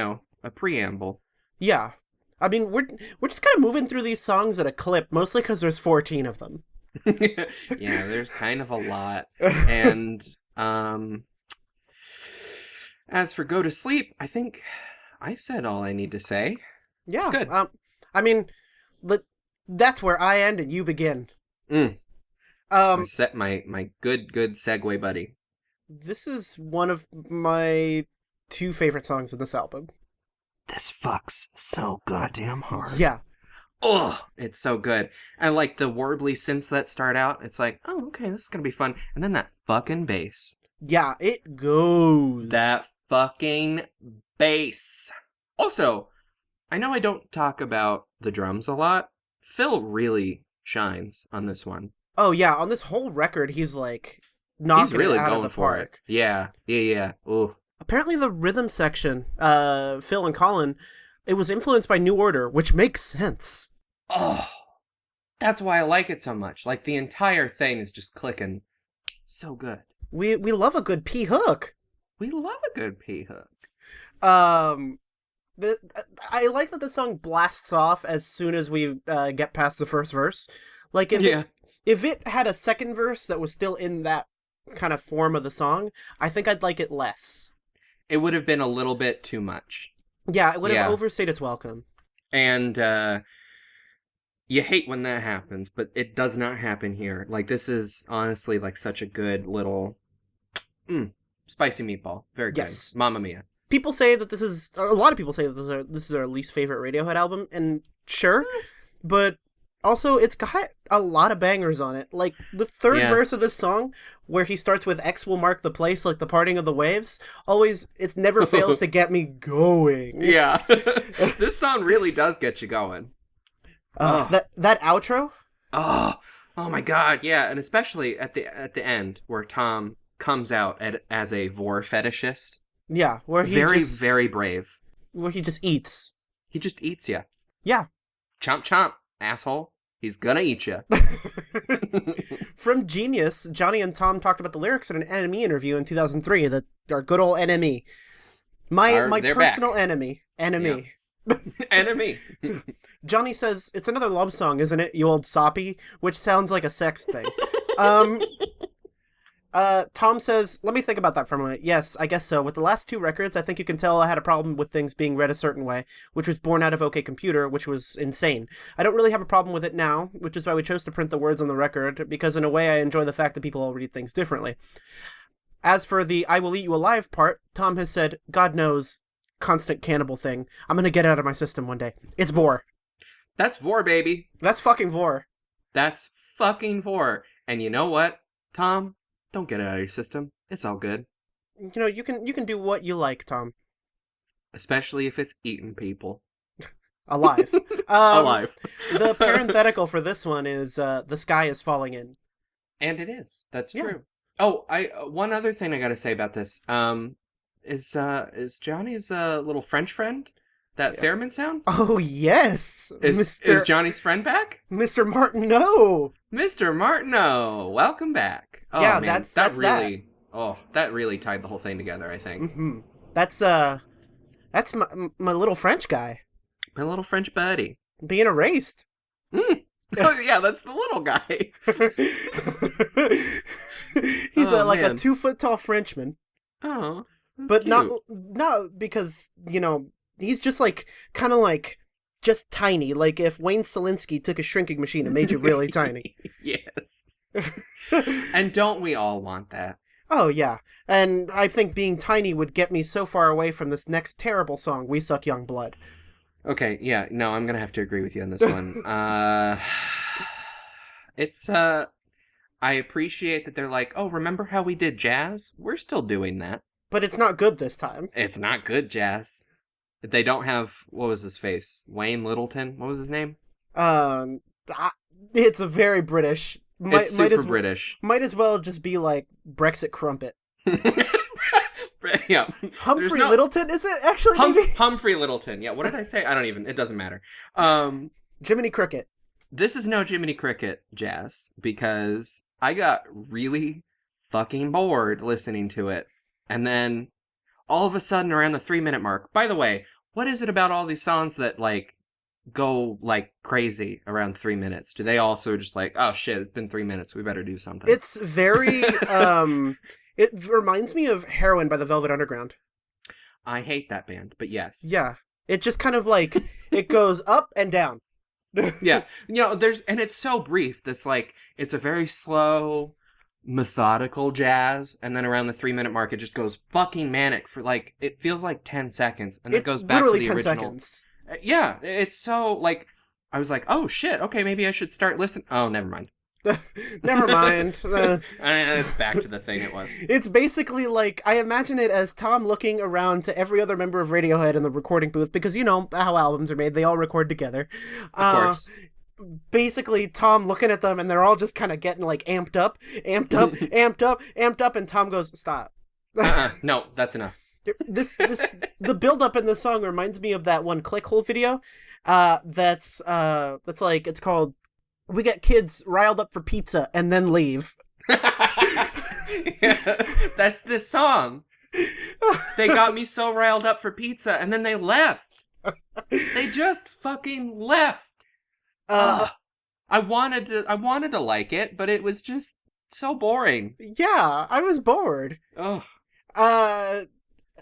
a preamble. Yeah. I mean, we're just kind of moving through these songs at a clip, mostly because there's 14 of them. Yeah, there's kind of a lot. And as for Go to Sleep, I think I said all I need to say. Yeah. It's good. I mean, that's where I end and you begin. I set my good segue buddy. This is one of my 2 favorite songs in this album. This fucks so goddamn hard. Yeah. Oh, it's so good. And like the warbly synths that start out, it's like, oh, okay, this is gonna be fun. And then that fucking bass. Yeah, it goes. That fucking bass. Also, I know I don't talk about the drums a lot. Phil really shines on this one. Oh, yeah, on this whole record, he's like knocking really it out going of the for park. it. Yeah. Ooh. Apparently the rhythm section, Phil and Colin, it was influenced by New Order, which makes sense. Oh, that's why I like it so much. Like, the entire thing is just clicking so good. We love a good P hook. We love a good P hook. I like that the song blasts off as soon as we get past the first verse. Like, if it had a second verse that was still in that kind of form of the song, I think I'd like it less. It would have been a little bit too much. Yeah, it would have overstayed its welcome. And you hate when that happens, but it does not happen here. Like, this is honestly like such a good little spicy meatball. Very good. Yes. Mamma mia. People say that a lot of people say that this is our least favorite Radiohead album, and sure, but also it's got a lot of bangers on it. Like the third verse of this song, where he starts with "X will mark the place," like the parting of the waves. It never fails to get me going. Yeah, this song really does get you going. That outro. Oh my god, yeah, and especially at the end where Tom comes out as a vor fetishist. Yeah, where he very brave. Where he just eats. He just eats you. Yeah. Chomp chomp, asshole. He's gonna eat you. From Genius, Johnny and Tom talked about the lyrics in an NME interview in 2003. That our good old NME. My personal back. enemy. Enemy. Yeah. Enemy. Johnny says, "It's another love song, isn't it, you old soppy?" Which sounds like a sex thing. Tom says, "Let me think about that for a moment. Yes, I guess so. With the last 2 records, I think you can tell I had a problem with things being read a certain way, which was born out of OK Computer, which was insane. I don't really have a problem with it now, which is why we chose to print the words on the record, because in a way I enjoy the fact that people all read things differently. As for the I will eat you alive part, Tom has said, God knows, constant cannibal thing. I'm gonna get it out of my system one day. It's vor. That's vor, baby. That's fucking vor. That's fucking vor. And you know what, Tom? Don't get it out of your system. It's all good. You know, you can do what you like, Tom. Especially if it's eating people. Alive. Alive. The parenthetical for this one is, the sky is falling in. And it is. That's Yeah. true. Oh, one other thing I gotta say about this, is Johnny's little French friend? That theremin sound? Oh, yes! Is Johnny's friend back? Mr. Martineau! Mr. Martineau! Welcome back. Oh, Yeah, man, that's really... Oh, that really tied the whole thing together, I think. Mm-hmm. That's my little French guy. My little French buddy. Being erased. Oh, yeah, that's the little guy. He's like man. a 2-foot-tall Frenchman. Oh, But cute. not because, he's just kind of just tiny. Like if Wayne Selinsky took a shrinking machine and made you really tiny. Yes. And don't we all want that? Oh, yeah. And I think being tiny would get me so far away from this next terrible song, We Suck Young Blood. It's I appreciate that they're like, oh, remember how we did jazz? We're still doing that. But it's not good this time. It's not good jazz. They don't have, what was his face? Wayne Littleton? What was his name? It's a very British. It's super British. Might as well just be like Brexit Crumpet. Yeah. Humphrey Littleton, is it actually? Humphrey Littleton. Yeah, what did I say? I don't even, it doesn't matter. Jiminy Cricket. This is no Jiminy Cricket jazz, because I got really fucking bored listening to it. And then all of a sudden around the 3-minute mark, by the way, what is it about all these songs that like go like crazy around 3 minutes? Do they also just like, oh shit, it's been 3 minutes, we better do something? It's very, it reminds me of Heroin by the Velvet Underground. I hate that band, but yes. Yeah. It just kind of like, it goes up and down. Yeah. And it's so brief. This like, it's a very slow, methodical jazz, and then around the 3-minute mark, it just goes fucking manic for like, it feels like 10 seconds, and it goes back to the 10 original. Seconds. Yeah. It's so like, I was like, oh shit, okay, maybe I should start listening. Oh, never mind. Never mind. It's back to the thing it was. It's basically like, I imagine it as Tom looking around to every other member of Radiohead in the recording booth, because you know how albums are made, they all record together. Of course. Basically, Tom looking at them, and they're all just kind of getting like amped up, amped up, and Tom goes, stop. No, that's enough. The build-up in this song reminds me of that one Clickhole video, that's like, it's called We Get Kids Riled Up for Pizza and Then Leave. Yeah, that's this song. They got me so riled up for pizza, and then they left. They just fucking left. I wanted to like it, but it was just so boring. Yeah, I was bored. Ugh.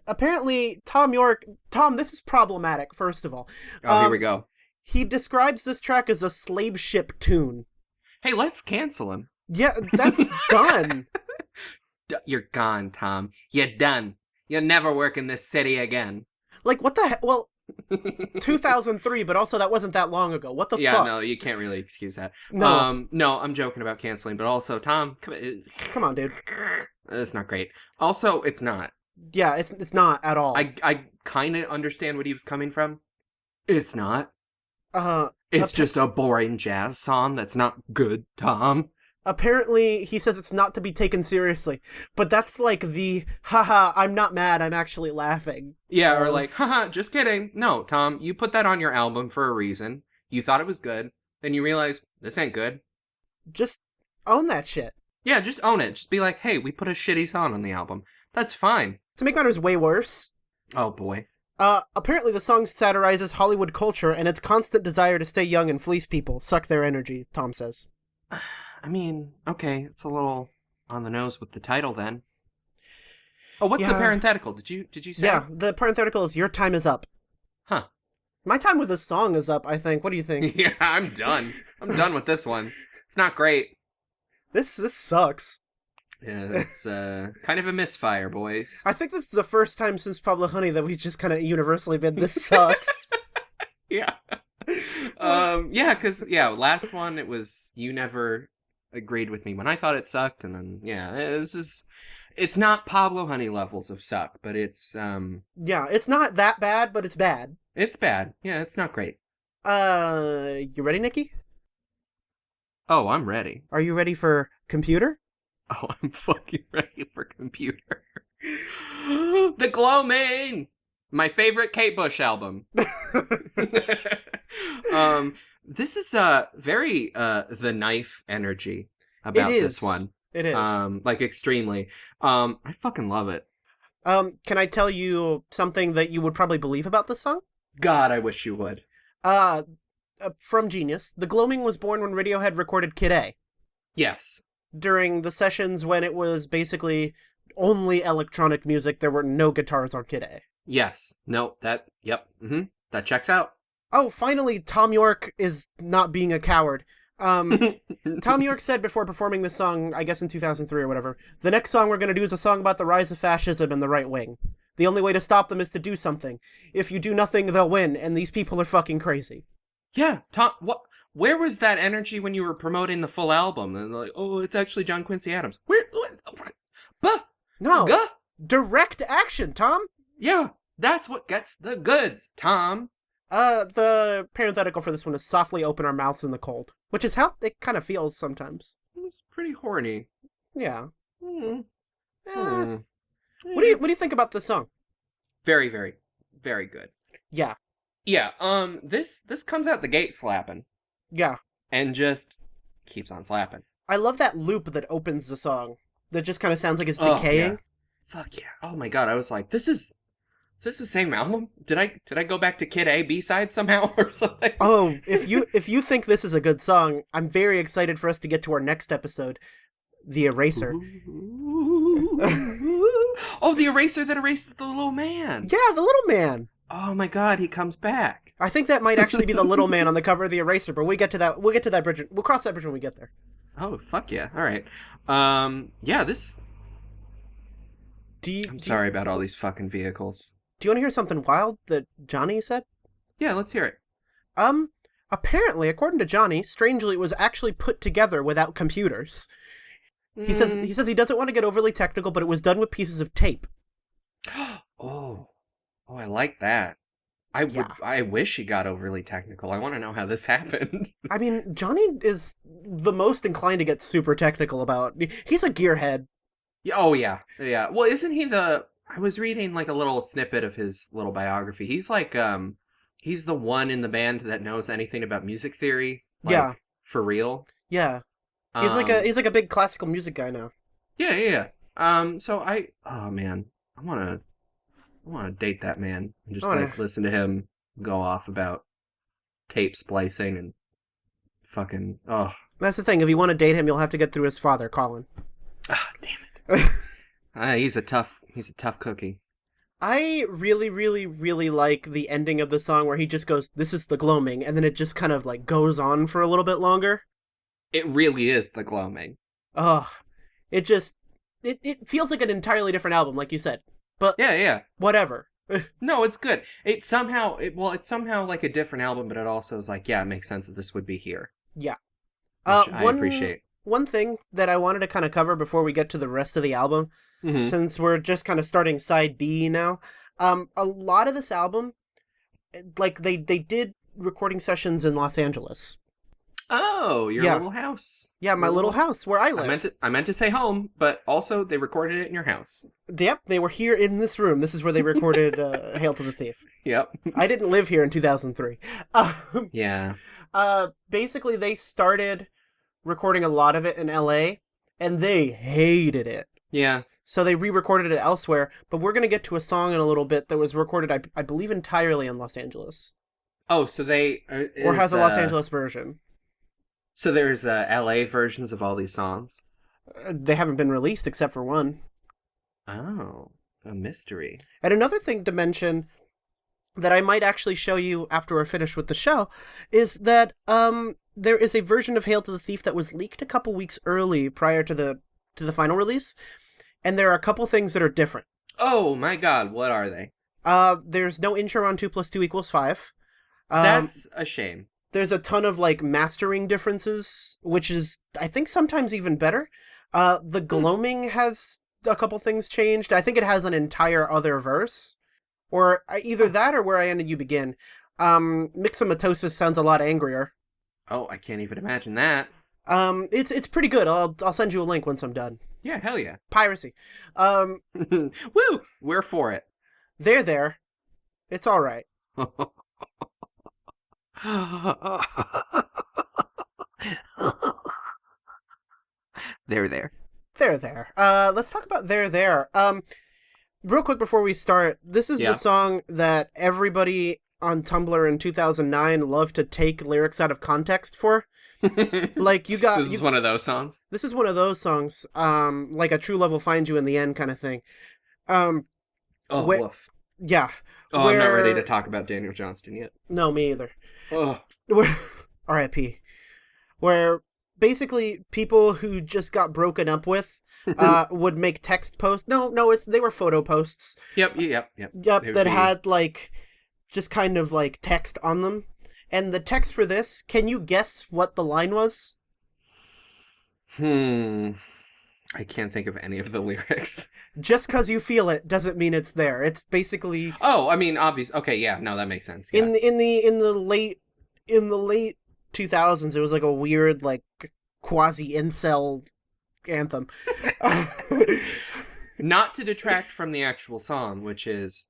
Apparently, Tom, this is problematic, first of all. Oh, here we go. He describes this track as a slave ship tune. Hey, let's cancel him. Yeah, that's done. You're gone, Tom. You're done. You'll never work in this city again. Like, what the heck? Well, 2003, but also that wasn't that long ago. What the fuck? Yeah, no, you can't really excuse that. No. No, I'm joking about canceling, but also, Tom, come on, dude. It's not great. Also, it's not. Yeah, it's not at all. I kind of understand what he was coming from. It's not. It's just a boring jazz song that's not good, Tom. Apparently, he says it's not to be taken seriously, but that's like the, haha, I'm not mad, I'm actually laughing. Yeah, or like, haha, just kidding. No, Tom, you put that on your album for a reason. You thought it was good, then you realize, this ain't good. Just own that shit. Yeah, just own it. Just be like, hey, we put a shitty song on the album. That's fine. To make matters way worse. Oh, boy. Apparently the song satirizes Hollywood culture and its constant desire to stay young and fleece people, suck their energy, Tom says. I mean, okay, it's a little on the nose with the title then. Oh, what's the parenthetical? Did you say? Yeah, the parenthetical is your time is up. Huh. My time with this song is up, I think. What do you think? Yeah, I'm done. I'm done with this one. It's not great. This sucks. Yeah, it's kind of a misfire, boys. I think this is the first time since Pablo Honey that we've just kind of universally been, this sucks. Yeah. Yeah, because, last one, it was, you never agreed with me when I thought it sucked, and then, it's not Pablo Honey levels of suck, but it's, Yeah, it's not that bad, but it's bad. It's bad. Yeah, it's not great. You ready, Nikki? Oh, I'm ready. Are you ready for computer? Oh, I'm fucking ready for computer. The Gloaming! My favorite Kate Bush album. This is very The Knife energy about this one. It is. Like extremely. I fucking love it. Can I tell you something that you would probably believe about this song? God, I wish you would. From Genius, The Gloaming was born when Radiohead recorded Kid A. Yes. During the sessions when it was basically only electronic music, there were no guitars on Kid A. Yes. No, that that checks out. Oh, finally, Tom York is not being a coward. Tom York said before performing this song, I guess in 2003 or whatever, the next song we're going to do is a song about the rise of fascism and the right wing. The only way to stop them is to do something. If you do nothing, they'll win, and these people are fucking crazy. Yeah, Tom, Where was that energy when you were promoting the full album? And like, oh, it's actually John Quincy Adams. Where? Bah, No. Gah. Direct action, Tom. Yeah, that's what gets the goods, Tom. The parenthetical for this one is softly open our mouths in the cold, which is how it kind of feels sometimes. It's pretty horny. Yeah. Mm. What do you think about this song? Very, very, very good. Yeah. Yeah. This comes out the gate slapping. Yeah. And just keeps on slapping. I love that loop that opens the song. That just kind of sounds like it's decaying. Yeah. Fuck yeah. Oh my god, I was like, is this the same album? Did I go back to Kid A B-side somehow or something? Oh, if you think this is a good song, I'm very excited for us to get to our next episode, The Eraser. Oh, the eraser that erases the little man. Yeah, the little man. Oh my god, he comes back. I think that might actually be the little man on the cover of The Eraser, but we'll get to that bridge. We'll cross that bridge when we get there. Oh, fuck yeah. All right. Yeah, this... I'm sorry about all these fucking vehicles. Do you want to hear something wild that Johnny said? Yeah, let's hear it. Apparently, according to Johnny, strangely, it was actually put together without computers. He says he doesn't want to get overly technical, but it was done with pieces of tape. Oh, I like that. I wish he got overly technical. I want to know how this happened. I mean, Johnny is the most inclined to get super technical about. He's a gearhead. Oh yeah. Well, isn't he I was reading like a little snippet of his little biography. He's like he's the one in the band that knows anything about music theory. Like, yeah. For real. Yeah. He's like a big classical music guy now. Yeah. So I want to date that man and just listen to him go off about tape splicing and fucking That's the thing. If you want to date him, you'll have to get through his father, Colin. Ah, damn it. He's a tough cookie. I really, really, really like the ending of the song where he just goes, "This is the gloaming," and then it just kind of like goes on for a little bit longer. It really is the gloaming. It feels like an entirely different album, like you said. But yeah. Whatever. No, it's good. It's somehow like a different album, but it also is like, yeah, it makes sense that this would be here. Yeah. Which I appreciate. One thing that I wanted to kind of cover before we get to the rest of the album, since we're just kind of starting side B now, a lot of this album, like they did recording sessions in Los Angeles. Oh, your little house. Yeah, my little house where I live. I meant to say home, but also they recorded it in your house. Yep, they were here in this room. This is where they recorded Hail to the Thief. Yep. I didn't live here in 2003. Yeah. Basically, they started recording a lot of it in LA, and they hated it. Yeah. So they re-recorded it elsewhere, but we're going to get to a song in a little bit that was recorded, I believe, entirely in Los Angeles. Oh, so they... or has a Los Angeles version. So there's LA versions of all these songs? They haven't been released except for one. Oh, a mystery. And another thing to mention that I might actually show you after we're finished with the show is that there is a version of Hail to the Thief that was leaked a couple weeks early prior to the final release, and there are a couple things that are different. Oh my god, what are they? There's no intro on 2 + 2 = 5. That's a shame. There's a ton of like mastering differences, which is, I think, sometimes even better. The gloaming has a couple things changed. I think it has an entire other verse. Or either that or Where I Ended You Begin. Myxomatosis sounds a lot angrier. Oh, I can't even imagine that. It's pretty good. I'll send you a link once I'm done. Yeah, hell yeah. Piracy. Woo! We're for it. There. It's all right. There. Let's talk about There. Real quick before we start, this is the song that everybody on Tumblr in 2009 loved to take lyrics out of context for. Like This is one of those songs? This is one of those songs, like A True Love Will Find You in the End kind of thing. Woof. Yeah. Oh, I'm not ready to talk about Daniel Johnston yet. No, me either. Oh. R.I.P. Where basically people who just got broken up with would make text posts. No, they were photo posts. Yep. That had like just kind of like text on them, And the text for this, can you guess what the line was? I can't think of any of the lyrics. Just because you feel it doesn't mean it's there. It's basically Oh, I mean, obvious. Okay, yeah, no, that makes sense. Yeah. in the late 2000s. It was like a weird like quasi incel anthem. Not to detract from the actual song, which is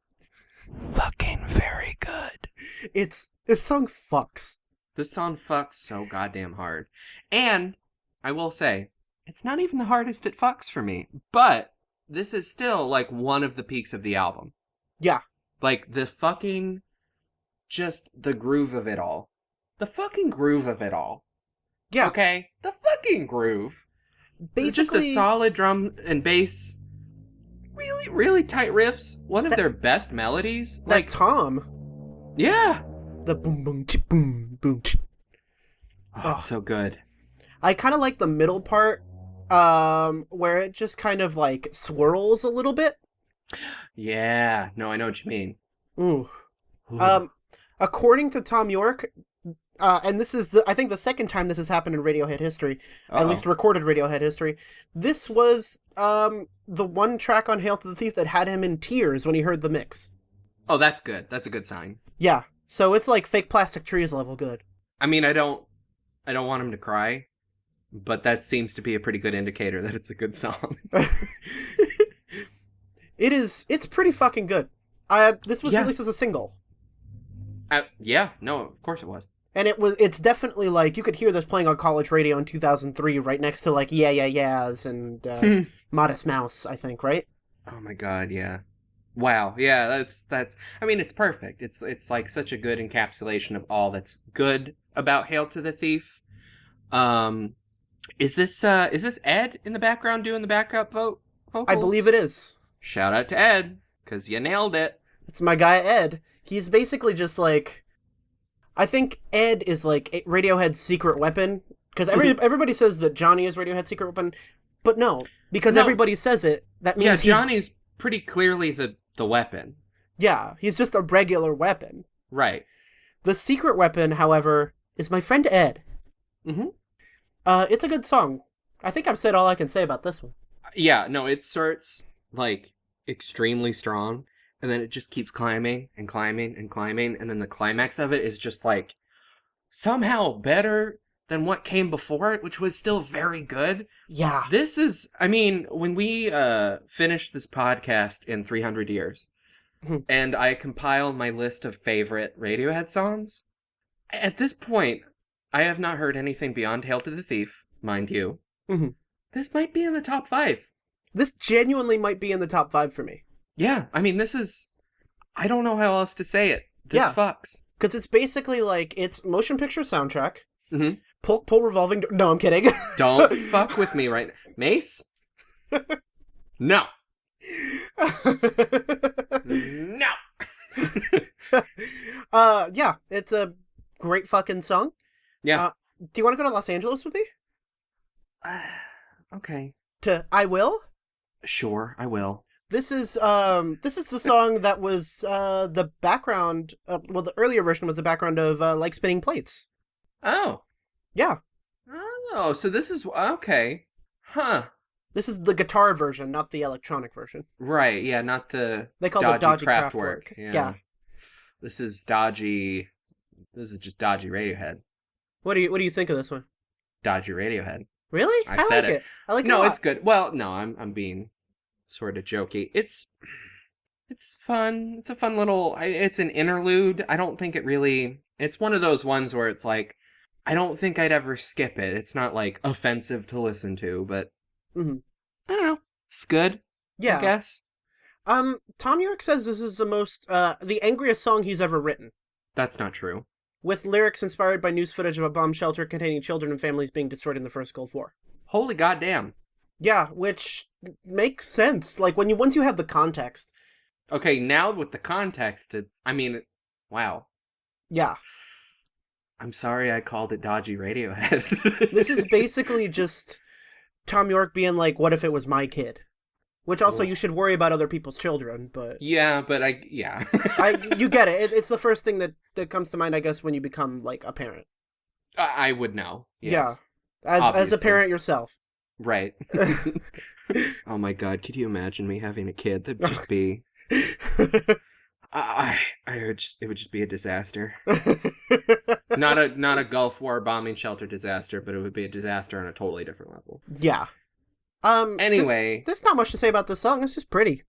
fucking very good. This song fucks. This song fucks so goddamn hard. And I will say, it's not even the hardest it fucks for me, but this is still like one of the peaks of the album. Yeah. Like the fucking, just the groove of it all. The fucking groove of it all. Yeah. Okay? The fucking groove. Basically, Just a solid drum and bass. Really, really tight riffs. One of their best melodies. That Like, tom. yeah. The boom boom chip boom boom. Chip. Oh, it's so good. I kind of like the middle part, where it just kind of like swirls a little bit. Yeah. No, I know what you mean. Ooh. Ooh. According to Tom York, and this is I think the second time this has happened in Radiohead history, at least recorded Radiohead history. This was the one track on Hail to the Thief that had him in tears when he heard the mix. Oh, that's good. That's a good sign. Yeah, so it's like Fake Plastic Trees level good. I mean, I don't want him to cry, but that seems to be a pretty good indicator that it's a good song. It's pretty fucking good. This was released as a single. Yeah, no, of course it was. And it's definitely like, you could hear this playing on college radio in 2003 right next to like Yeah Yeah Yeahs and Modest Mouse, I think, right? Oh my god, yeah. Wow, yeah, that's I mean, it's perfect. It's like such a good encapsulation of all that's good about Hail to the Thief. Is this Ed in the background doing the backup vocals? I believe it is. Shout out to Ed, because you nailed it. It's my guy Ed. He's basically just like, I think Ed is like Radiohead's secret weapon, because everybody says that Johnny is Radiohead's secret weapon, but no, because everybody says it. That means Johnny's pretty clearly the weapon. Yeah, he's just a regular weapon. Right. The secret weapon, however, is my friend Ed. Mm-hmm. It's a good song. I think I've said all I can say about this one. Yeah, no, it starts like extremely strong, and then it just keeps climbing and climbing and climbing, and then the climax of it is just like somehow better than what came before it, which was still very good. Yeah. This is, I mean, when we finish this podcast in 300 years, and I compile my list of favorite Radiohead songs, at this point, I have not heard anything beyond Hail to the Thief, mind you. Mm-hmm. This might be in the top 5. This genuinely might be in the top 5 for me. Yeah, I mean, this is... I don't know how else to say it. This fucks. Because it's basically like, it's motion picture soundtrack. Mm-hmm. Pull revolving... No, I'm kidding. Don't fuck with me right now. Mace? No. No. Yeah, it's a great fucking song. Yeah. Do you want to go to Los Angeles with me? Okay. To I Will? Sure, I will. This is the song that was the background. Well, the earlier version was the background of Like Spinning Plates. Oh. Yeah. Oh, so this is okay. Huh. This is the guitar version, not the electronic version. Right. Yeah. Not the. They call it dodgy craft work. Yeah. This is dodgy. This is just dodgy Radiohead. What do you think of this one? Dodgy Radiohead. Really? I said like it. I like it. No, a lot. it's good. Well, no, I'm being sort of jokey. It's fun. It's a fun little. It's an interlude. I don't think it really. It's one of those ones where it's like, I don't think I'd ever skip it. It's not like offensive to listen to, but I don't know. It's good. Yeah. I guess. Tom York says this is the angriest song he's ever written. That's not true. With lyrics inspired by news footage of a bomb shelter containing children and families being destroyed in the First Gulf War. Holy goddamn. Yeah, which makes sense. Like once you have the context. Okay, now with the context, wow. Yeah. I'm sorry I called it dodgy Radiohead. This is basically just Tom York being like, what if it was my kid? Which also, Ooh. you should worry about other people's children, but... Yeah, but yeah. You get it. It's the first thing that comes to mind, I guess, when you become, like, a parent. I would know. Yeah. Yes. As a Obviously. parent yourself. Right. Oh my god, could you imagine me having a kid? That'd just be... it would just be a disaster. Not a Gulf War bombing shelter disaster, but it would be a disaster on a totally different level. Yeah. Anyway, there's not much to say about this song. It's just pretty.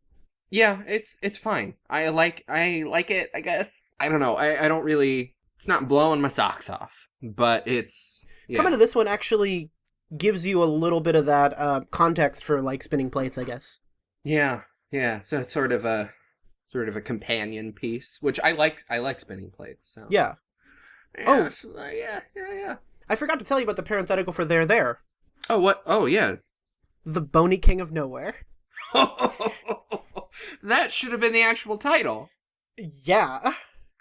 Yeah, it's fine. I like it, I guess. I don't know. I don't really. It's not blowing my socks off, but it's Coming to this one actually gives you a little bit of that context for like spinning plates, I guess. Yeah. So it's sort of a companion piece, which I like. I like spinning plates. So Yeah. yeah. Yeah. I forgot to tell you about the parenthetical for there. Oh, what? Oh, yeah. The Bony King of Nowhere. That should have been the actual title. Yeah.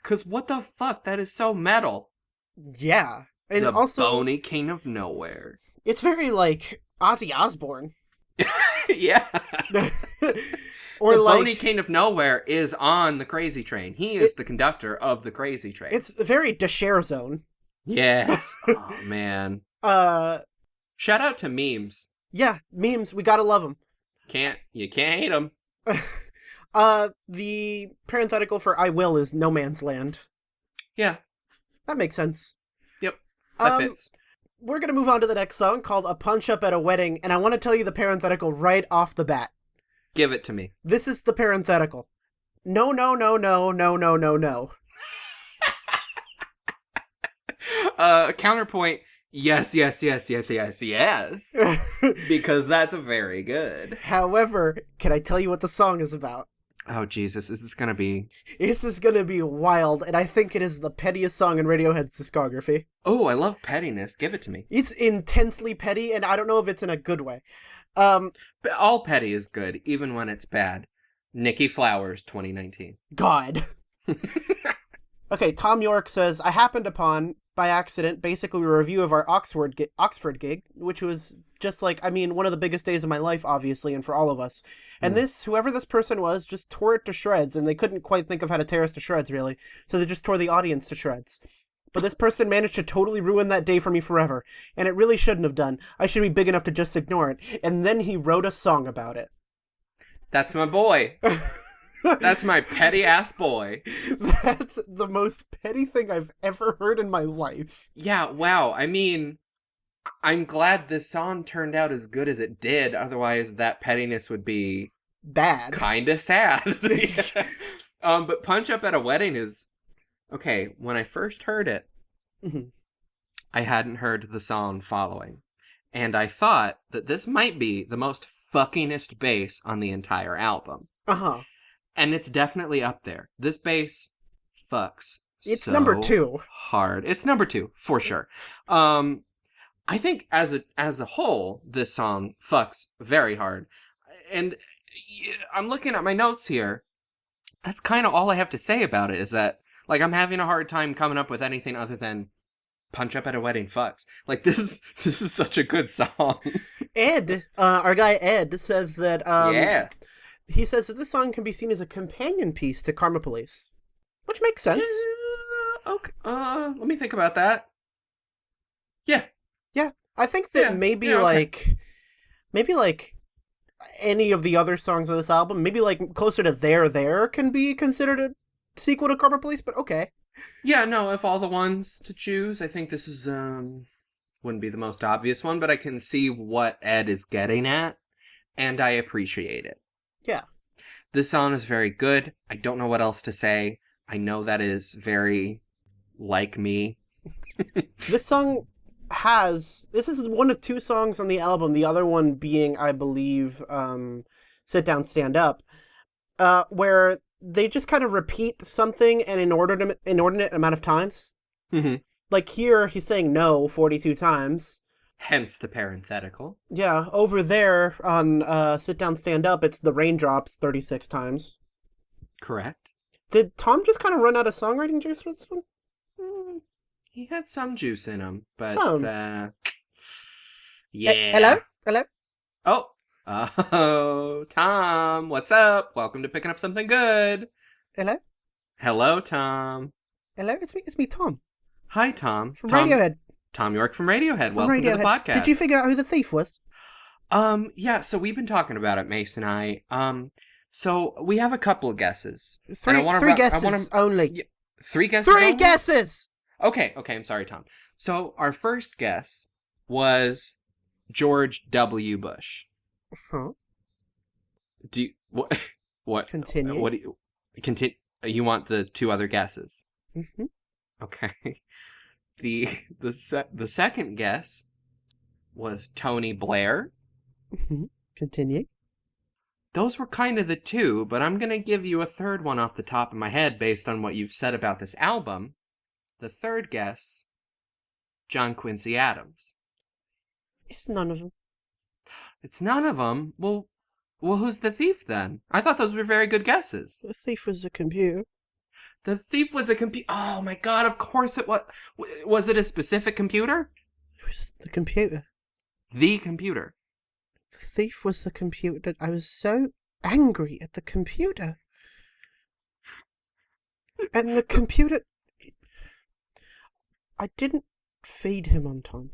Cause what the fuck? That is so metal. Yeah. And the also, Bony King of Nowhere. It's very like Ozzy Osbourne. Yeah. Or the like Bony King of Nowhere is on the Crazy Train. He is the conductor of the Crazy Train. It's very DeShare Zone. Yes. Oh man. Shout out to memes. Yeah, memes. We gotta love them. You can't hate them. The parenthetical for I Will is No Man's Land. Yeah. That makes sense. Yep. That fits. We're gonna move on to the next song called A Punch Up at a Wedding, and I want to tell you the parenthetical right off the bat. Give it to me. This is the parenthetical. No. Counterpoint. Yes. Because that's very good. However, can I tell you what the song is about? Oh, Jesus. Is this going to be... This is going to be wild, and I think it is the pettiest song in Radiohead's discography. Oh, I love pettiness. Give it to me. It's intensely petty, and I don't know if it's in a good way. But all petty is good, even when it's bad. Nikki Flowers, 2019. God. Okay, Tom York says, I happened upon, by accident, basically a review of our Oxford gig, which was just like, I mean, one of the biggest days of my life, obviously, and for all of us. And whoever this person was, just tore it to shreds, and they couldn't quite think of how to tear us to shreds, really. So they just tore the audience to shreds. But this person managed to totally ruin that day for me forever, and it really shouldn't have done. I should be big enough to just ignore it. And then he wrote a song about it. That's my boy. That's my petty-ass boy. That's the most petty thing I've ever heard in my life. Yeah, wow. I mean, I'm glad this song turned out as good as it did. Otherwise, that pettiness would be... bad. Kinda sad. But Punch Up at a Wedding is... Okay, when I first heard it, I hadn't heard the song following. And I thought that this might be the most fuckingest bass on the entire album. Uh-huh. And it's definitely up there. This bass fucks It's so number 2. hard. It's number 2, for sure. I think as a whole, this song fucks very hard. And I'm looking at my notes here. That's kind of all I have to say about it, is that, like, I'm having a hard time coming up with anything other than Punch Up at a Wedding fucks. Like, this is such a good song. Ed, our guy Ed, says that, yeah. He says that this song can be seen as a companion piece to Karma Police. Which makes sense. Okay. Let me think about that. Yeah. Yeah. I think that maybe any of the other songs of this album, maybe like closer to There can be considered a sequel to Karma Police, but okay. Yeah, no, if all the ones to choose, I think this is, wouldn't be the most obvious one, but I can see what Ed is getting at, and I appreciate it. Yeah. This song is very good. I don't know what else to say. I know that is very like me. This is one of 2 songs on the album, the other one being, I believe, Sit Down, Stand Up, where they just kind of repeat something an inordinate amount of times. Mm-hmm. Like here, he's saying no 42 times. Hence the parenthetical. Yeah, over there on Sit Down, Stand Up, it's the raindrops 36 times. Correct. Did Tom just kind of run out of songwriting juice for this one? He had some juice in him, but... Some. yeah. Hello? Oh, Oh, Tom, what's up? Welcome to Picking Up Something Good. Hello? Hello, Tom. Hello? It's me, Tom. Hi, Tom. From Radiohead. Tom York from Radiohead. Welcome to the podcast. Did you figure out who the thief was? Yeah, so we've been talking about it, Mace and I. So we have a couple of guesses. Three guesses only. Yeah, 3 guesses Three only? guesses! Okay, I'm sorry, Tom. So our first guess was George W. Bush. Huh? Do you, what? Continue. What do you, continue? You want the 2 other guesses? Mm-hmm. Okay. The second guess was Tony Blair. Mm-hmm. Continue. Those were kind of the 2, but I'm going to give you a third one off the top of my head based on what you've said about this album. The third guess, John Quincy Adams. It's none of them. It's none of them? Well, who's the thief then? I thought those were very good guesses. The thief was a computer. The thief was a computer. Oh my god, of course it was. Was it a specific computer? It was the computer. The computer. The thief was the computer. I was so angry at the computer. And the computer... I didn't feed him on time.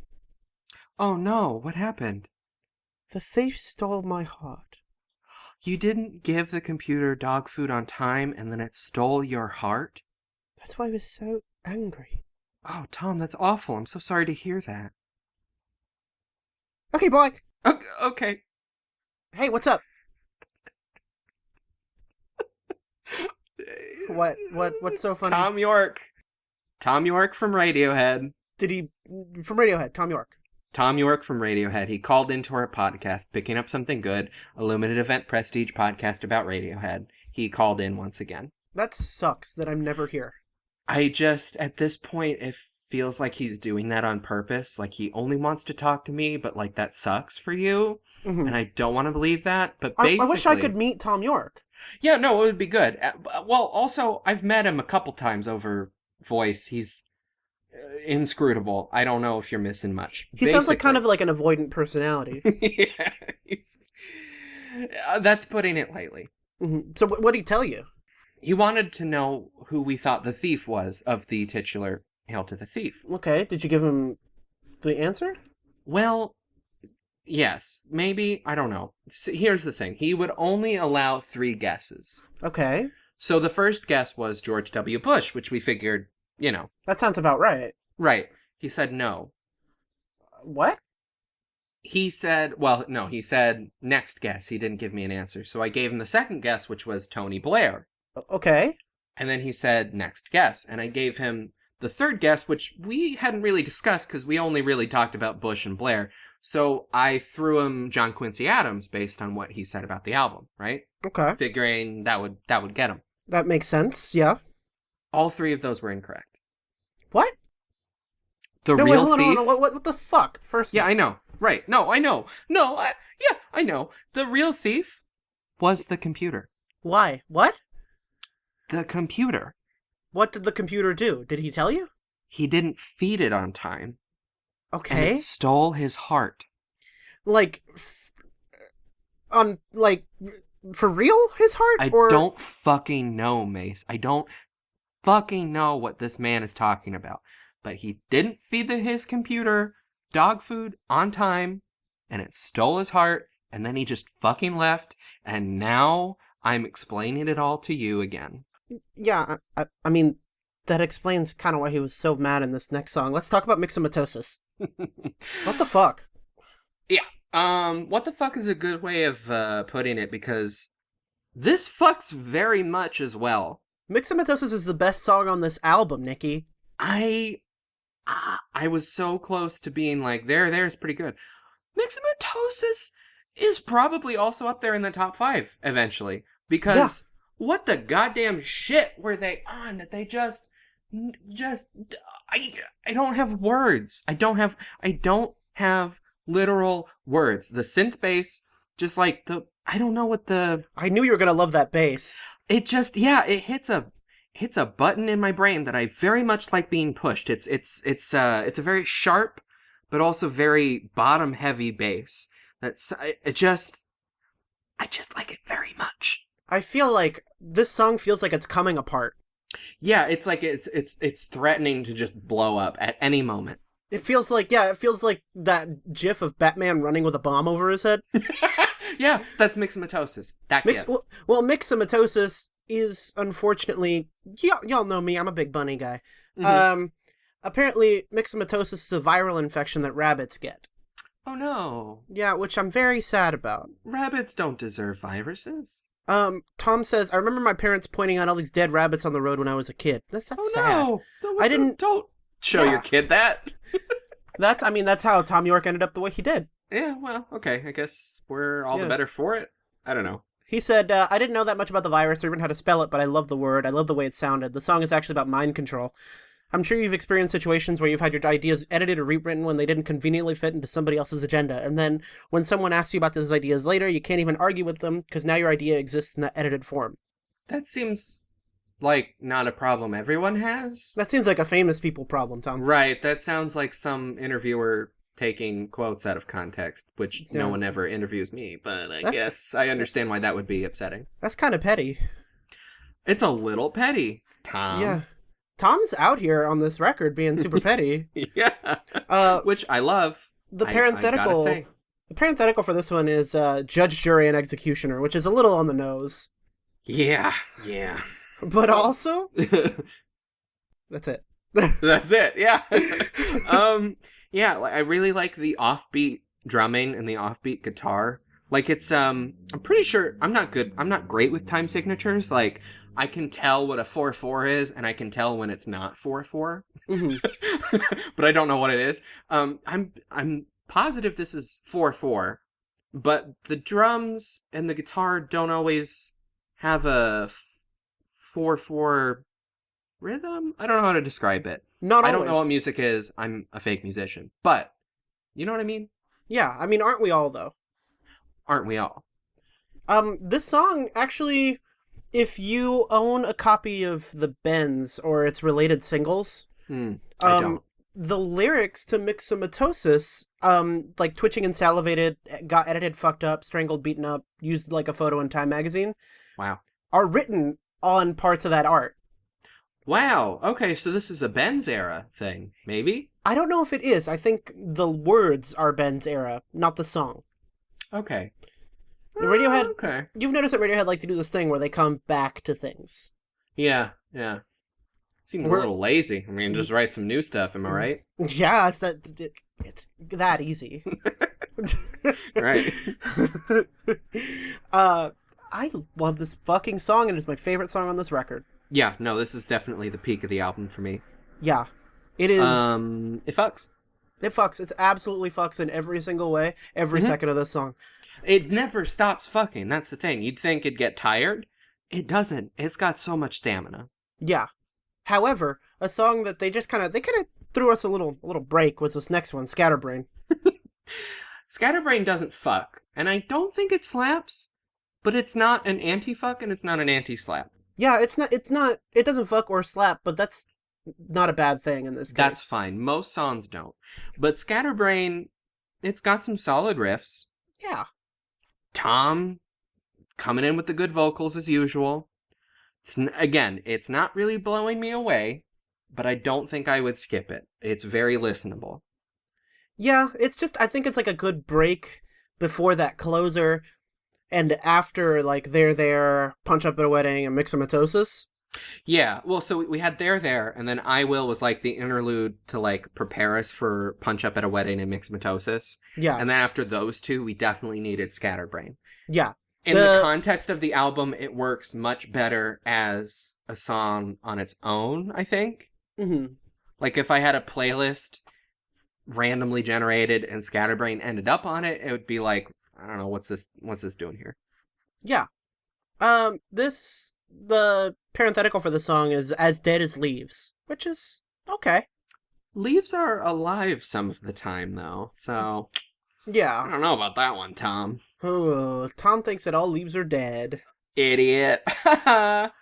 Oh no, what happened? The thief stole my heart. You didn't give the computer dog food on time and then it stole your heart? That's why I was so angry. Oh, Tom, that's awful. I'm so sorry to hear that. Okay, bye. Okay. Hey, what's up? What's so funny? Tom York. Tom York from Radiohead. From Radiohead, Tom York. Tom York from Radiohead. He called into our podcast, Picking Up Something Good, a limited event prestige podcast about Radiohead. He called in once again. That sucks that I'm never here. At this point, it feels like he's doing that on purpose. Like he only wants to talk to me, but like that sucks for you. Mm-hmm. And I don't want to believe that, but basically... I wish I could meet Tom York. Yeah, no, it would be good. Well, also, I've met him a couple times over voice. He's inscrutable. I don't know if you're missing much. He sounds like kind of like an avoidant personality. Yeah, that's putting it lightly. Mm-hmm. So what did he tell you? He wanted to know who we thought the thief was of the titular Hail to the Thief. Okay, did you give him the answer? Well, yes, maybe, I don't know. Here's the thing. He would only allow 3 guesses. Okay. So the first guess was George W. Bush, which we figured, That sounds about right. Right. He said no. What? He said next guess. He didn't give me an answer. So I gave him the second guess, which was Tony Blair. Okay. And then he said next guess. And I gave him the third guess, which we hadn't really discussed because we only really talked about Bush and Blair. So I threw him John Quincy Adams based on what he said about the album, right? Okay. Figuring that would get him. That makes sense, yeah. All 3 of those were incorrect. What? The real thief? Hold on. What the fuck? First. Yeah, I know. Right. No, I know. I know. The real thief was the computer. Why? What? The computer. What did the computer do? Did he tell you? He didn't feed it on time. Okay. And it stole his heart. For real, his heart? I don't fucking know, Mace. I don't fucking know what this man is talking about. But he didn't feed his computer dog food on time, and it stole his heart, and then he just fucking left, and now I'm explaining it all to you again. Yeah, I mean, that explains kind of why he was so mad in this next song. Let's talk about myxomatosis. What the fuck? Yeah, what the fuck is a good way of putting it, because this fucks very much as well. Myxomatosis is the best song on this album, Nikki. I was so close to being like, there's pretty good. Myxomatosis is probably also up there in the top 5 eventually. Because what the goddamn shit were they on that they just I don't have words. I don't have literal words. The synth bass, just like I don't know what the... I knew you were gonna love that bass. It just, it hits a button in my brain that I very much like being pushed. It's a very sharp, but also very bottom heavy bass. It just, I just like it very much. I feel like this song feels like it's coming apart. Yeah, it's like it's threatening to just blow up at any moment. It feels like that gif of Batman running with a bomb over his head. Yeah, that's myxomatosis. That gift. Well, myxomatosis is unfortunately, y'all know me, I'm a big bunny guy. Mm-hmm. Apparently myxomatosis is a viral infection that rabbits get. Oh no. Yeah, which I'm very sad about. Rabbits don't deserve viruses. Tom says, I remember my parents pointing out all these dead rabbits on the road when I was a kid. That's sad. No. Don't show your kid that. That's how Tom York ended up the way he did. Yeah, well, okay. I guess we're all the better for it. I don't know. He said, I didn't know that much about the virus or even how to spell it, but I love the word. I love the way it sounded. The song is actually about mind control. I'm sure you've experienced situations where you've had your ideas edited or rewritten when they didn't conveniently fit into somebody else's agenda. And then when someone asks you about those ideas later, you can't even argue with them because now your idea exists in that edited form. That seems like not a problem everyone has. That seems like a famous people problem, Tom. Right. That sounds like some interviewer taking quotes out of context, which no one ever interviews me, but I guess I understand why that would be upsetting. That's kind of petty. It's a little petty, Tom. Yeah. Tom's out here on this record being super petty. Yeah. Which I love. The parenthetical for this one is judge, jury, and executioner, which is a little on the nose. Yeah. But also, that's it. That's it. Yeah. Yeah. I really like the offbeat drumming and the offbeat guitar. Like it's I'm pretty sure I'm not great with time signatures. Like I can tell what a 4/4 is, and I can tell when it's not 4/4. Mm-hmm. But I don't know what it is. I'm positive this is 4/4, but the drums and the guitar don't always have a 4/4 rhythm. I don't know how to describe it. Not always. I don't know what music is. I'm a fake musician, but you know what I mean? Yeah, I mean, aren't we all though? Aren't we all? This song actually, if you own a copy of the Bends or its related singles, I don't. The lyrics to Myxomatosis, like twitching and salivated, got edited, fucked up, strangled, beaten up, used like a photo in Time magazine. Wow. Are written on parts of that art. Wow. Okay, so this is a Ben's era thing, maybe? I don't know if it is. I think the words are Ben's era, not the song. Okay. Radiohead. Okay. You've noticed that Radiohead like to do this thing where they come back to things. Yeah. Seems a little lazy. I mean, just write some new stuff. Am I right? Yeah, it's that easy. Right. I love this fucking song, and it's my favorite song on this record. Yeah. No, this is definitely the peak of the album for me. Yeah, it is. It fucks. It fucks. It absolutely fucks in every single way. Every second of this song. It never stops fucking. That's the thing. You'd think it'd get tired. It doesn't. It's got so much stamina. Yeah. However, a song that they kind of threw us a little break was this next one, Scatterbrain. Scatterbrain doesn't fuck, and I don't think it slaps, but it's not an anti-fuck and it's not an anti-slap. Yeah, it doesn't fuck or slap, but that's not a bad thing in this case. That's fine. Most songs don't. But Scatterbrain, it's got some solid riffs. Yeah. Tom coming in with the good vocals as usual. It's not really blowing me away, but I don't think I would skip it. It's very listenable. Yeah, it's just, I think it's like a good break before that closer and after, like, There, Punch Up at a Wedding, and Myxomatosis. Yeah, well, so we had There, and then I Will was like the interlude to like prepare us for Punch Up at a Wedding and Myxomatosis. Yeah. And then after those two, we definitely needed Scatterbrain. Yeah. In the context of the album, it works much better as a song on its own, I think. Mm-hmm. Like if I had a playlist randomly generated and Scatterbrain ended up on it, it would be like, I don't know, what's this doing here? Yeah. The parenthetical for the song is As Dead as Leaves, which is okay. Leaves are alive some of the time, though, so... Yeah. I don't know about that one, Tom. Oh, Tom thinks that all leaves are dead. Idiot. The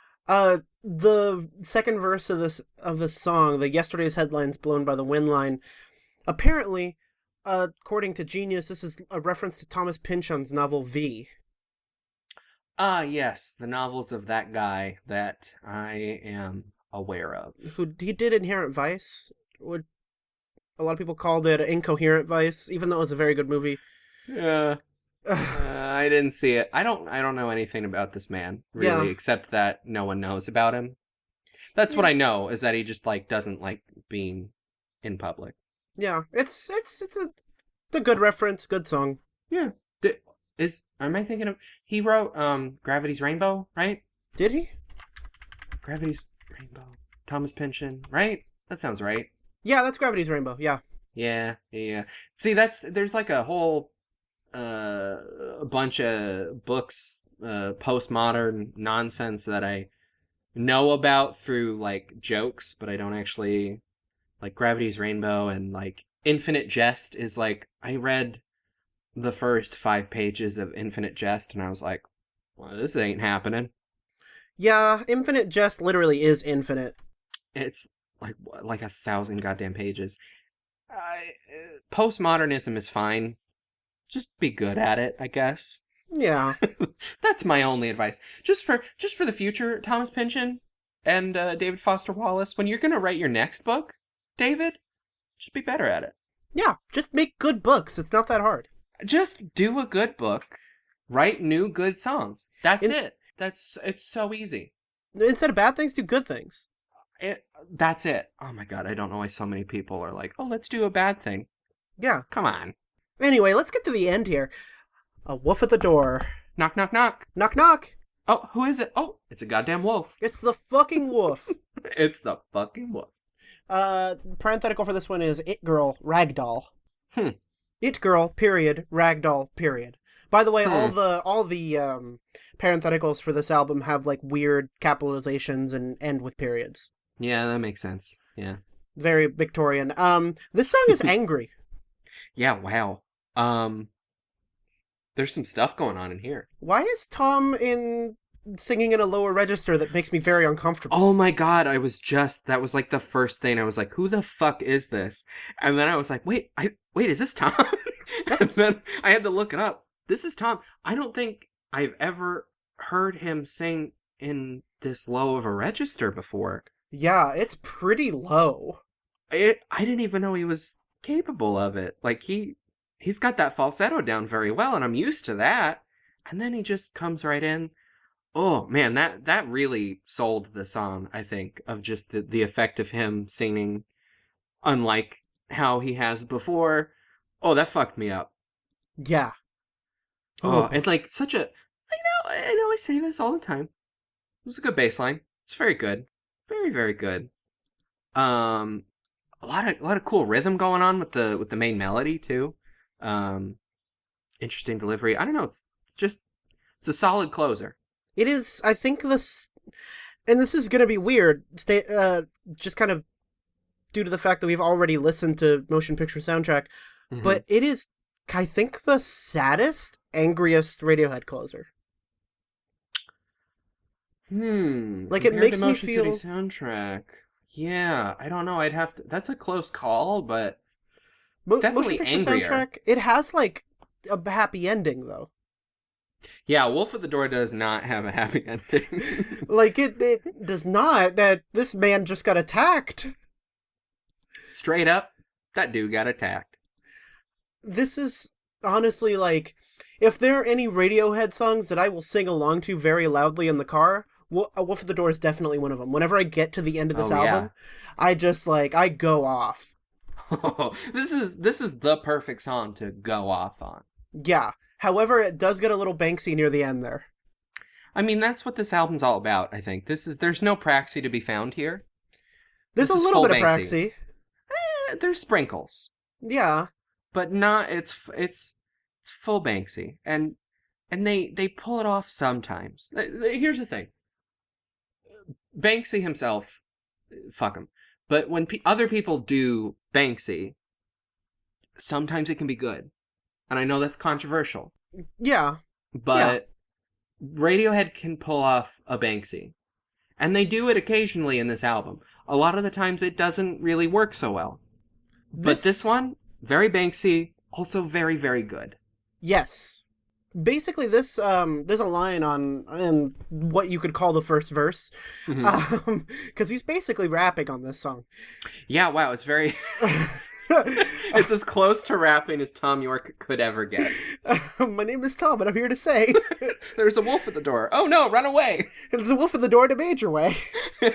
second verse of this song, the Yesterday's Headlines Blown by the Wind line, apparently, according to Genius, this is a reference to Thomas Pynchon's novel V. Ah, yes, the novels of that guy that I am aware of. Who he did Inherent Vice. Would a lot of people called it Incoherent Vice, even though it was a very good movie. Yeah. I didn't see it. I don't know anything about this man, really, Yeah. except that no one knows about him. That's what Yeah. I know, is that he just, like, doesn't like being in public. Yeah, it's a good reference, good song. Yeah. Am I thinking of, he wrote, Gravity's Rainbow, right? Did he? Gravity's Rainbow. Thomas Pynchon, right? That sounds right. Yeah, that's Gravity's Rainbow. Yeah. Yeah. See, there's like a whole, a bunch of books, postmodern nonsense that I know about through, like, jokes, but I don't actually, like, Gravity's Rainbow and, like, Infinite Jest is, like, I read the first 5 pages of Infinite Jest and I was like, well, this ain't happening. Yeah, Infinite Jest literally is infinite. It's like 1,000 goddamn pages. Postmodernism is fine. Just be good at it, I guess. Yeah. That's my only advice. Just for the future, Thomas Pynchon and David Foster Wallace, when you're gonna write your next book, David, just be better at it. Yeah, just make good books. It's not that hard. Just do a good book, write new good songs. That's it. It's so easy. Instead of bad things, do good things. That's it. Oh my god, I don't know why so many people are like, oh, let's do a bad thing. Yeah. Come on. Anyway, let's get to the end here. A wolf at the door. Knock, knock, knock. Knock, knock. Oh, who is it? Oh, it's a goddamn wolf. It's the fucking wolf. It's the fucking wolf. Parenthetical for this one is It Girl, Ragdoll. It Girl, period, Ragdoll, period. By the way, all the parentheticals for this album have, like, weird capitalizations and end with periods. Yeah, that makes sense. Yeah. Very Victorian. This song is angry. Yeah, wow. There's some stuff going on in here. Why is Tom singing in a lower register that makes me very uncomfortable? Oh my god, that was like the first thing. I was like, who the fuck is this? And then I was like, wait, is this Tom? And then I had to look it up. This is Tom. I don't think I've ever heard him sing in this low of a register before. Yeah, it's pretty low. I didn't even know he was capable of it. Like, he's got that falsetto down very well, and I'm used to that. And then he just comes right in. Oh man, that really sold the song, I think, of just the effect of him singing unlike how he has before. Oh, that fucked me up. Yeah. Oh, it's like such a, I know I say this all the time. It was a good bass line. It's very good. Very, very good. A lot of cool rhythm going on with the main melody too. Interesting delivery. I don't know, it's a solid closer. It is, I think this, and this is going to be weird, just kind of due to the fact that we've already listened to Motion Picture Soundtrack, but it is, I think, the saddest, angriest Radiohead closer. Like, it makes me feel... Motion City Soundtrack. Yeah, I don't know, that's a close call, but definitely Motion Picture angrier. Soundtrack, it has, like, a happy ending, though. Yeah, Wolf at the Door does not have a happy ending. Like, it does not. This man just got attacked. Straight up, that dude got attacked. This is honestly, like, if there are any Radiohead songs that I will sing along to very loudly in the car, Wolf at the Door is definitely one of them. Whenever I get to the end of this album, I just, like, I go off. This is the perfect song to go off on. Yeah. However, it does get a little Banksy near the end there. I mean, that's what this album's all about, I think. There's no Praxi to be found here. There's a little bit of Praxi. There's sprinkles. Yeah. But not, it's full Banksy. And they pull it off sometimes. Here's the thing. Banksy himself, fuck him. But when other people do Banksy, sometimes it can be good. And I know that's controversial. Yeah. But Radiohead can pull off a Banksy. And they do it occasionally in this album. A lot of the times it doesn't really work so well. But this one, very Banksy, also very, very good. Yes. basically this there's a line in what you could call the first verse, Mhm. because he's basically rapping on this song. Yeah, wow, it's very it's as close to rapping as Tom York could ever get. My name is Tom, and I'm here to say There's a wolf at the door. Oh no, run away. there's a wolf at the door to Major Way,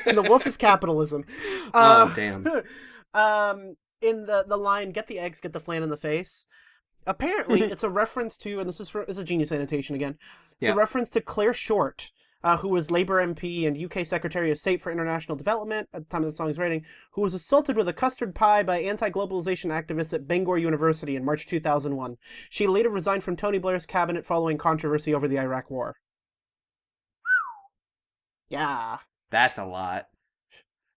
and the wolf is capitalism. Oh damn. In the line, "Get the eggs, get the flan in the face." Apparently, it's a reference to, and this is a genius annotation again. It's Yeah. a reference to Claire Short, who was Labour MP and UK Secretary of State for International Development at the time of the song's writing, who was assaulted with a custard pie by anti-globalization activists at Bangor University in March 2001. She later resigned from Tony Blair's cabinet following controversy over the Iraq War. Yeah, That's a lot.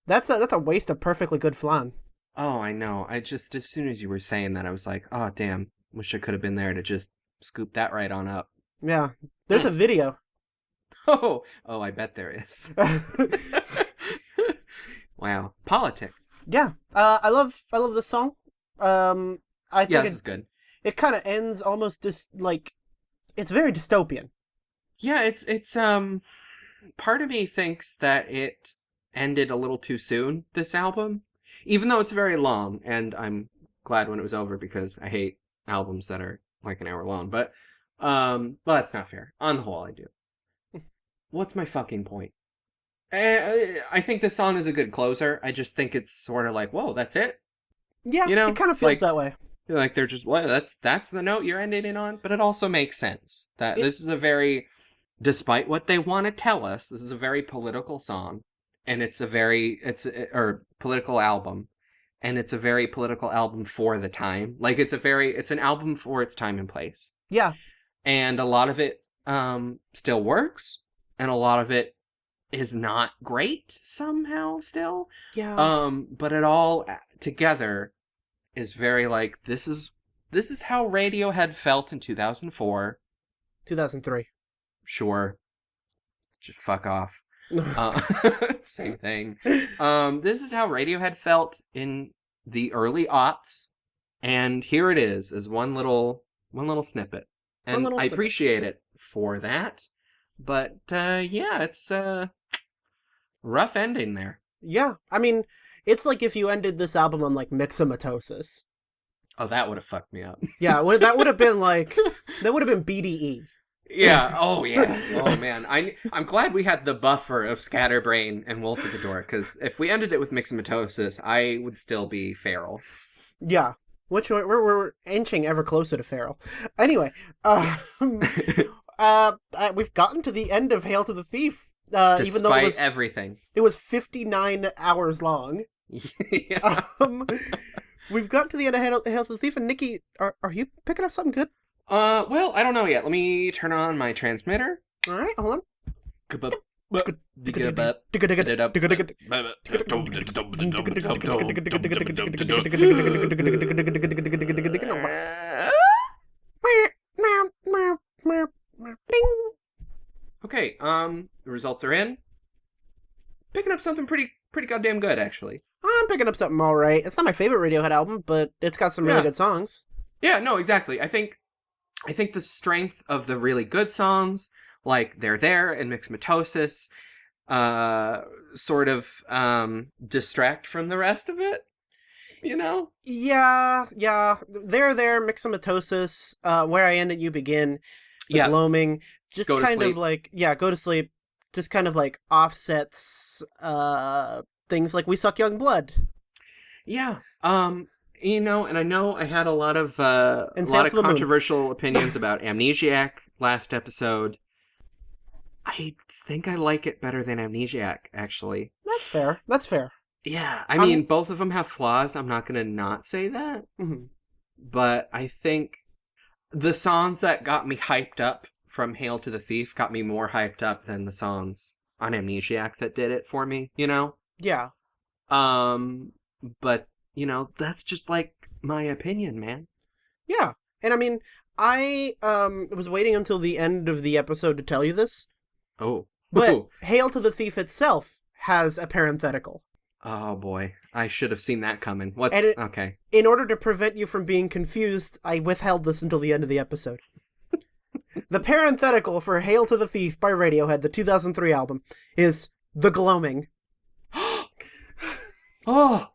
that's a waste of perfectly good flan. Oh, I know. I just, as soon as you were saying that, I was like, oh, damn. Wish I could have been there to just scoop that right on up. Yeah, there's a video. Oh, I bet there is. Wow. Politics. Yeah, I love this song. I think Yeah, this is good. it kind of ends almost like it's very dystopian. Yeah, it's part of me thinks that it ended a little too soon, this album. Even though it's very long, and I'm glad when it was over because I hate albums that are like an hour long. But well, that's not fair. On the whole, I do. What's my fucking point? I think this song is a good closer. I just think it's sort of like, whoa, that's it? Yeah, You know, it kind of feels like, that way. like they're just, well, that's the note you're ending it on. But it also makes sense that this is a very, despite what they want to tell us, this is a very political song, and it's or political album, and it's a very political album for the time. Like it's an album for its time and place, Yeah, and a lot of it still works, and a lot of it is not great somehow still. yeah. But it all together is very like this is how Radiohead felt in 2004. 2003. Sure, just fuck off. Same thing. This is how Radiohead felt in the early aughts, and here it is as one little snippet, and I appreciate it for that. But yeah, it's rough ending there. Yeah, I mean, it's like if you ended this album on like Myxomatosis. Oh, that would have fucked me up. Yeah, that would have been like BDE. Yeah. Oh, yeah. Oh, man. I'm glad we had the buffer of Scatterbrain and Wolf at the Door, because if we ended it with Myxomatosis, I would still be feral. Yeah, which we're inching ever closer to feral. Anyway, Yes. we've gotten to the end of Hail to the Thief. Despite Even though everything. It was 59 hours long. Yeah. We've got to the end of Hail to the Thief, and Nikki, are you picking up something good? Well, I don't know yet. Let me turn on my transmitter. All right, hold on. Okay, the results are in. Picking up something pretty goddamn good, actually. I'm picking up something all right. It's not my favorite Radiohead album, but it's got some really good songs. Yeah, no, exactly. I think the strength of the really good songs, like They're There and Myxomatosis, sort of distract from the rest of it, you know? Yeah. They're There, Myxomatosis, Where I End and You Begin, The Gloaming, just kind of like, Go to Sleep, just kind of like offsets things like We Suck Young Blood. Yeah. You know, and I know I had a lot of controversial opinions about Amnesiac last episode. I think I like it better than Amnesiac, actually. That's fair. Yeah, I mean, both of them have flaws. I'm not going to not say that. Mm-hmm. But I think the songs that got me hyped up from Hail to the Thief got me more hyped up than the songs on Amnesiac that did it for me, you know? Yeah. But, you know, that's just like my opinion, man. Yeah. And I mean, I was waiting until the end of the episode to tell you this. Oh. But Hail to the Thief itself has a parenthetical. Oh, boy. I should have seen that coming. Okay. In order to prevent you from being confused, I withheld this until the end of the episode. The parenthetical for Hail to the Thief by Radiohead, the 2003 album, is The Gloaming. Oh,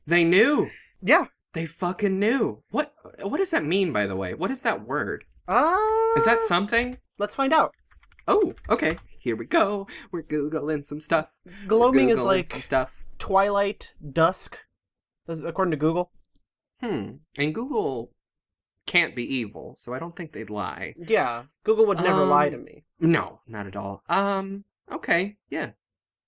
they knew. Yeah. They fucking knew. What does that mean, by the way? What is that word? Is that something? Let's find out. Oh, okay. Here we go. We're Googling some stuff. Gloaming is like some stuff. twilight, dusk, according to Google. And Google can't be evil, so I don't think they'd lie. Yeah, Google would never lie to me. No, not at all. Okay, yeah.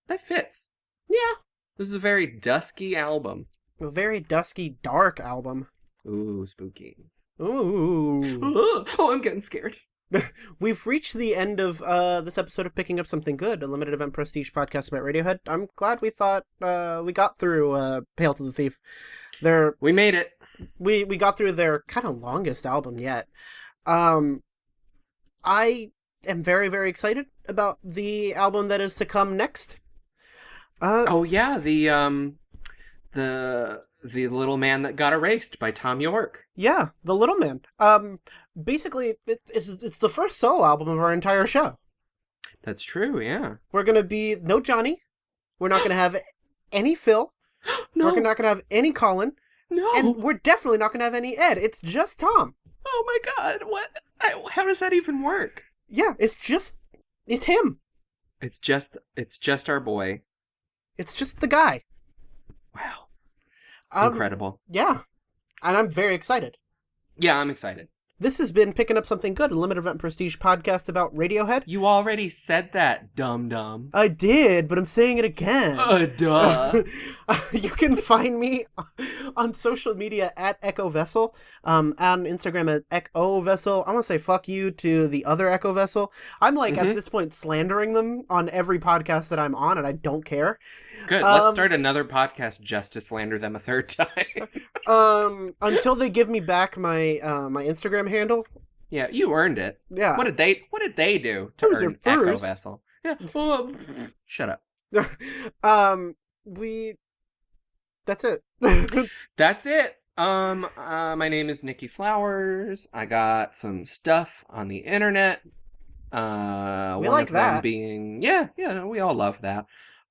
That fits. Yeah. This is a very dusky album. A very dusky, dark album. Ooh, spooky. Ooh. Oh, I'm getting scared. We've reached the end of this episode of Picking Up Something Good, a limited event prestige podcast about Radiohead. I'm glad we thought we got through Hail to the Thief. We made it. We got through their kind of longest album yet. I am very, very excited about the album that is to come next. Oh yeah, the Little Man That Got Erased by Tom York. Yeah, The Little Man. Basically, it's the first solo album of our entire show. That's true, yeah. We're gonna be no Johnny. We're not gonna have any Phil. No. We're not gonna have any Colin. No. And we're definitely not gonna have any Ed. It's just Tom. Oh my god, what? How does that even work? Yeah, it's him. It's just our boy. It's just the guy. Wow. Um, Incredible. Yeah. And I'm very excited. Yeah, I'm excited. This has been Picking Up Something Good, a limited event prestige podcast about Radiohead. You already said that, dum-dum. I did, but I'm saying it again. Duh. You can find me on social media at Echo Vessel, on Instagram at Echo Vessel. I want to say fuck you to the other Echo Vessel. I'm like, at this point, slandering them on every podcast that I'm on, and I don't care. Good. Let's start another podcast just to slander them a third time. Until they give me back my my Instagram handle. Yeah, you earned it. Yeah. What did they do to earn Echo Vessel? Yeah. Shut up. That's it. That's it. My name is Nikki Flowers. I got some stuff on the internet. We one like of them that. being we all love that.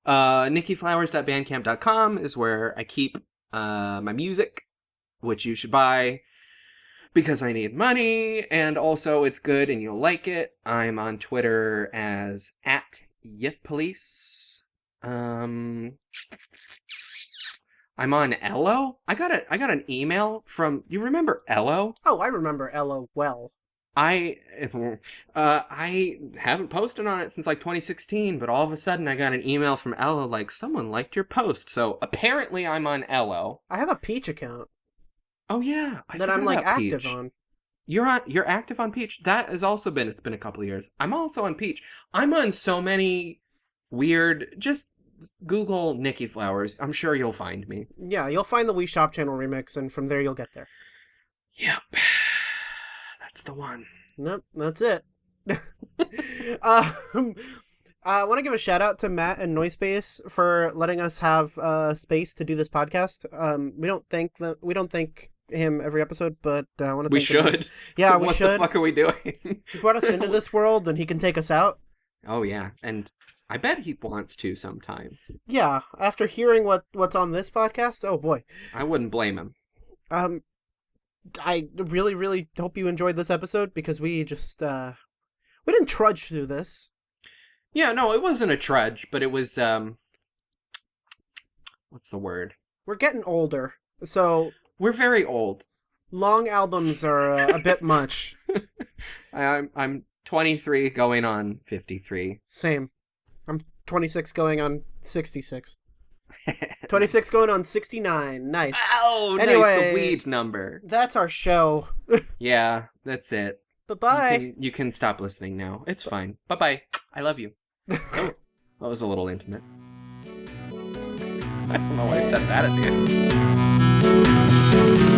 NikkiFlowers.bandcamp.com is where I keep my music, which you should buy because I need money, and also it's good and you'll like it. I'm on Twitter as @YifPolice. I'm on Ello. I got an email from, you remember Ello? Oh, I remember Ello well. I haven't posted on it since like 2016, but all of a sudden I got an email from Ello like, someone liked your post. So apparently I'm on Ello. I have a Peach account. Oh yeah, that I'm like active Peach. on. You're active on Peach. That has also been, it's been a couple of years. I'm also on Peach. I'm on so many weird, just Google Nikki Flowers. I'm sure you'll find me. Yeah, you'll find the Wii Shop Channel remix, and from there you'll get there. Yep. That's the one. Nope, that's it. I want to give a shout out to Matt and Noisepace for letting us have space to do this podcast. We don't thank him every episode, but I want to. We should. Yeah, we should. What the fuck are we doing? He brought us into this world, and he can take us out. Oh yeah, and I bet he wants to sometimes. Yeah, after hearing what's on this podcast, oh boy, I wouldn't blame him. I really, really hope you enjoyed this episode because we just we didn't trudge through this. Yeah, no, it wasn't a trudge, but it was what's the word? We're getting older, so we're very old. Long albums are a bit much. I'm 23 going on 53. Same. I'm 26 going on 66. 26 going on 69. Nice. Oh, anyway, nice. The weed number. That's our show. Yeah, that's it. Bye-bye. You can stop listening now. It's fine. Bye-bye. I love you. Oh, that was a little intimate. I don't know why I said that at the end.